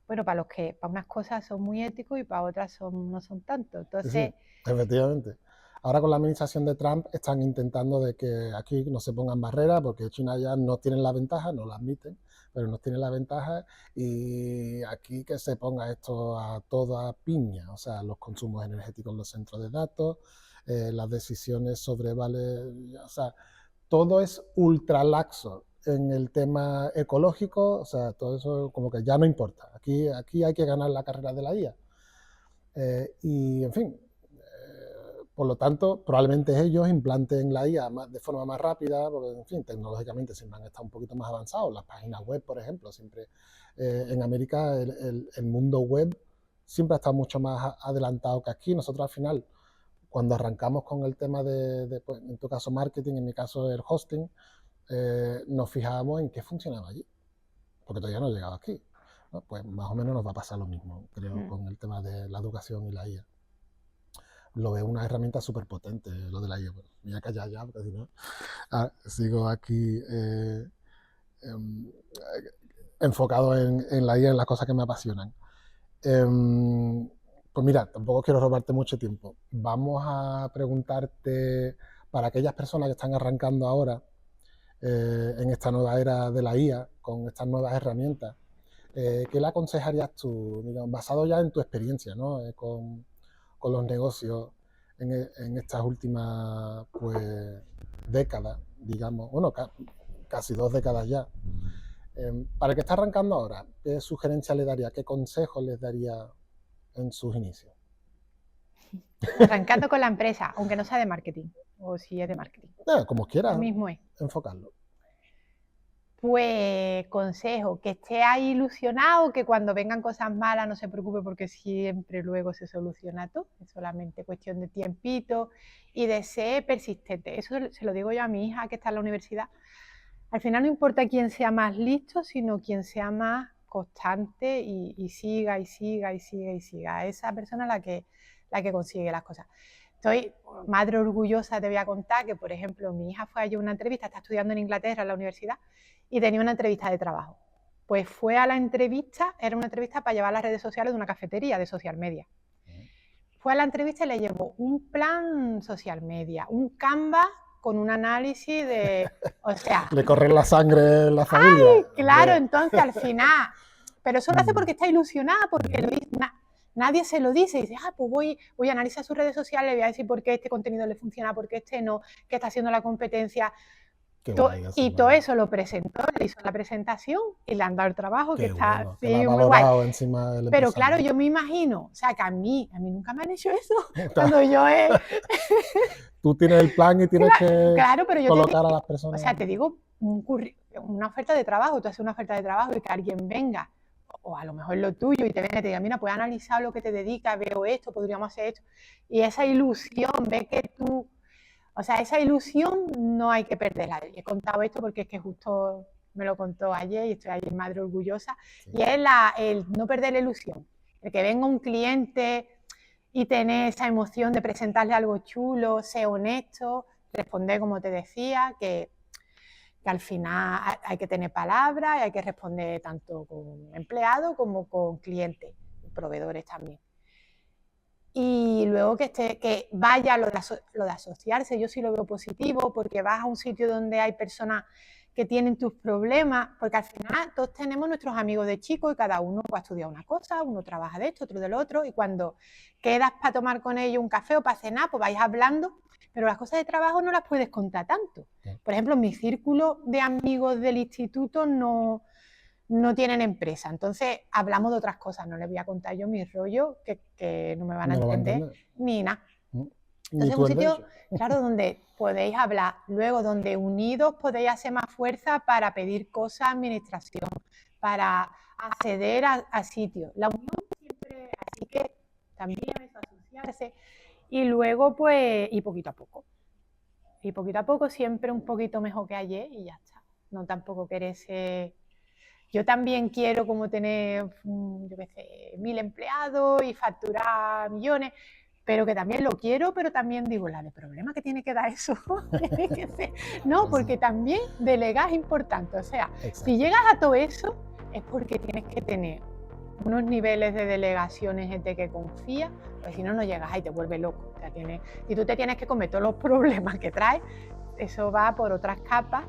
Bueno, para unas cosas son muy éticos y para otras no son tanto. Entonces... Sí, efectivamente. Ahora con la administración de Trump están intentando de que aquí no se pongan barreras porque China ya no tiene la ventaja, no la admiten, pero no tiene la ventaja y aquí que se ponga esto a toda piña, o sea, los consumos energéticos en los centros de datos, las decisiones sobre o sea, todo es ultra laxo en el tema ecológico, o sea, todo eso como que ya no importa. Aquí hay que ganar la carrera de la IA. Y, en fin, por lo tanto, probablemente ellos implanten la IA de forma más rápida, porque, en fin, tecnológicamente siempre han estado un poquito más avanzados. Las páginas web, por ejemplo, siempre en América el mundo web siempre ha estado mucho más adelantado que aquí. Nosotros al final, cuando arrancamos con el tema pues, en tu caso marketing, en mi caso el hosting, nos fijábamos en qué funcionaba allí, porque todavía no ha llegado aquí, ¿no? Pues más o menos nos va a pasar lo mismo, creo, con el tema de la educación y la IA. Lo veo una herramienta súper potente, lo de la IA. Bueno, me voy a callar ya, porque si no, sigo aquí enfocado en la IA, en las cosas que me apasionan. Pues mira, tampoco quiero robarte mucho tiempo. Vamos a preguntarte, para aquellas personas que están arrancando ahora en esta nueva era de la IA, con estas nuevas herramientas, ¿qué le aconsejarías tú, digamos, basado ya en tu experiencia, ¿no? Con los negocios en estas últimas pues, décadas, digamos, bueno, casi 2 décadas ya? Para el que está arrancando ahora, ¿qué sugerencia le daría, qué consejos les daría en sus inicios? Arrancando con la empresa, aunque no sea de marketing, o si es de marketing. Como quieras Lo mismo es. enfocarlo. Pues consejo, que esté ahí ilusionado, que cuando vengan cosas malas no se preocupe porque siempre luego se soluciona todo, es solamente cuestión de tiempito y de ser persistente. Eso se lo digo yo a mi hija que está en la universidad. Al final no importa quién sea más listo, sino quién sea más constante y siga y siga y siga y siga. Esa persona es la que consigue las cosas. Estoy madre orgullosa, te voy a contar que, por ejemplo, mi hija fue a una entrevista, está estudiando en Inglaterra en la universidad y tenía una entrevista de trabajo. Pues fue a la entrevista, era una entrevista para llevar las redes sociales de una cafetería de social media. Fue a la entrevista y le llevó un plan social media, un Canva con un análisis de, o sea... Le corre la sangre en la familia. ¡Ay! Claro, entonces al final... pero eso lo hace porque está ilusionada, porque nadie se lo dice y dice, pues voy a analizar sus redes sociales, voy a decir por qué este contenido le funciona, por qué este no, qué está haciendo la competencia. Y todo eso lo presentó, le hizo la presentación y le han dado el trabajo, que está bueno, sí, muy guay. Encima del pero claro, yo me imagino, o sea, que a mí nunca me han hecho eso. Cuando yo he... Tú tienes el plan y tienes que colocar a las personas. O sea, te digo, una oferta de trabajo, tú haces una oferta de trabajo y que alguien venga, o a lo mejor lo tuyo, y te venga y te diga, mira, pues he analizado lo que te dedicas, veo esto, podríamos hacer esto. Y esa ilusión, ve que tú... O sea, esa ilusión no hay que perderla. He contado esto porque es que justo me lo contó ayer y estoy ayer madre orgullosa. Sí. Y es el no perder la ilusión. El que venga un cliente y tener esa emoción de presentarle algo chulo, ser honesto, responder como te decía, que al final hay que tener palabras y hay que responder tanto con empleados como con clientes, proveedores también. Y luego que vaya lo de asociarse, yo sí lo veo positivo, porque vas a un sitio donde hay personas que tienen tus problemas, porque al final todos tenemos nuestros amigos de chicos y cada uno va a estudiar una cosa, uno trabaja de esto, otro del otro, y cuando quedas para tomar con ellos un café o para cenar, pues vais hablando, pero las cosas de trabajo no las puedes contar tanto. Por ejemplo, mi círculo de amigos del instituto no tienen empresa, entonces hablamos de otras cosas, no les voy a contar yo mi rollo que no me van a entender ni nada. Entonces es un sitio, claro, donde podéis hablar, luego donde unidos podéis hacer más fuerza para pedir cosas a administración, para acceder a sitios. La unión siempre, así que también es asociarse y luego pues y poquito a poco. Y poquito a poco siempre un poquito mejor que ayer y ya está. No tampoco quererse... Yo también quiero como tener, yo qué sé, 1000 empleados y facturar millones, pero que también lo quiero, pero también digo, ¿de problema que tiene que dar eso? No, porque también delegar es importante. O sea, si llegas a todo eso, es porque tienes que tener unos niveles de delegaciones, gente que confía, porque si no, no llegas ahí, te vuelve loco. O sea, si tú te tienes que comer todos los problemas que traes, eso va por otras capas.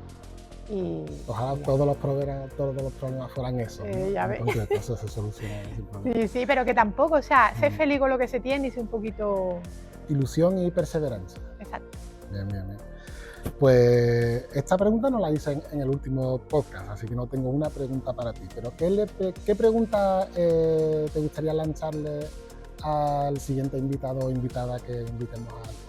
Y ojalá todos los problemas fueran eso, ¿no? Ya ves. Eso se soluciona sin problema. Sí, pero que tampoco, o sea, sé feliz con lo que se tiene y sé un poquito... Ilusión y perseverancia. Exacto. Bien. Pues esta pregunta no la hice en el último podcast, así que no tengo una pregunta para ti, pero ¿qué pregunta te gustaría lanzarle al siguiente invitado o invitada que invitemos al podcast?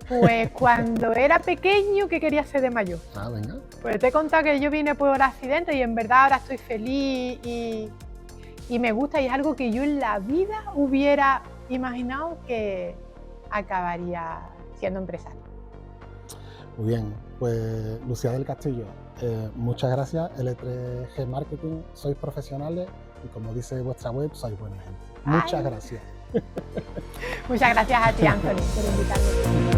Pues cuando era pequeño, ¿qué quería ser de mayor? Venga. Pues te he contado que yo vine por accidente y en verdad ahora estoy feliz y me gusta y es algo que yo en la vida hubiera imaginado que acabaría siendo empresario. Muy bien, pues Lucía del Castillo, muchas gracias. L3G Marketing, sois profesionales y como dice vuestra web, sois buena gente. Muchas gracias. Muchas gracias a ti, Anthony, por invitarme.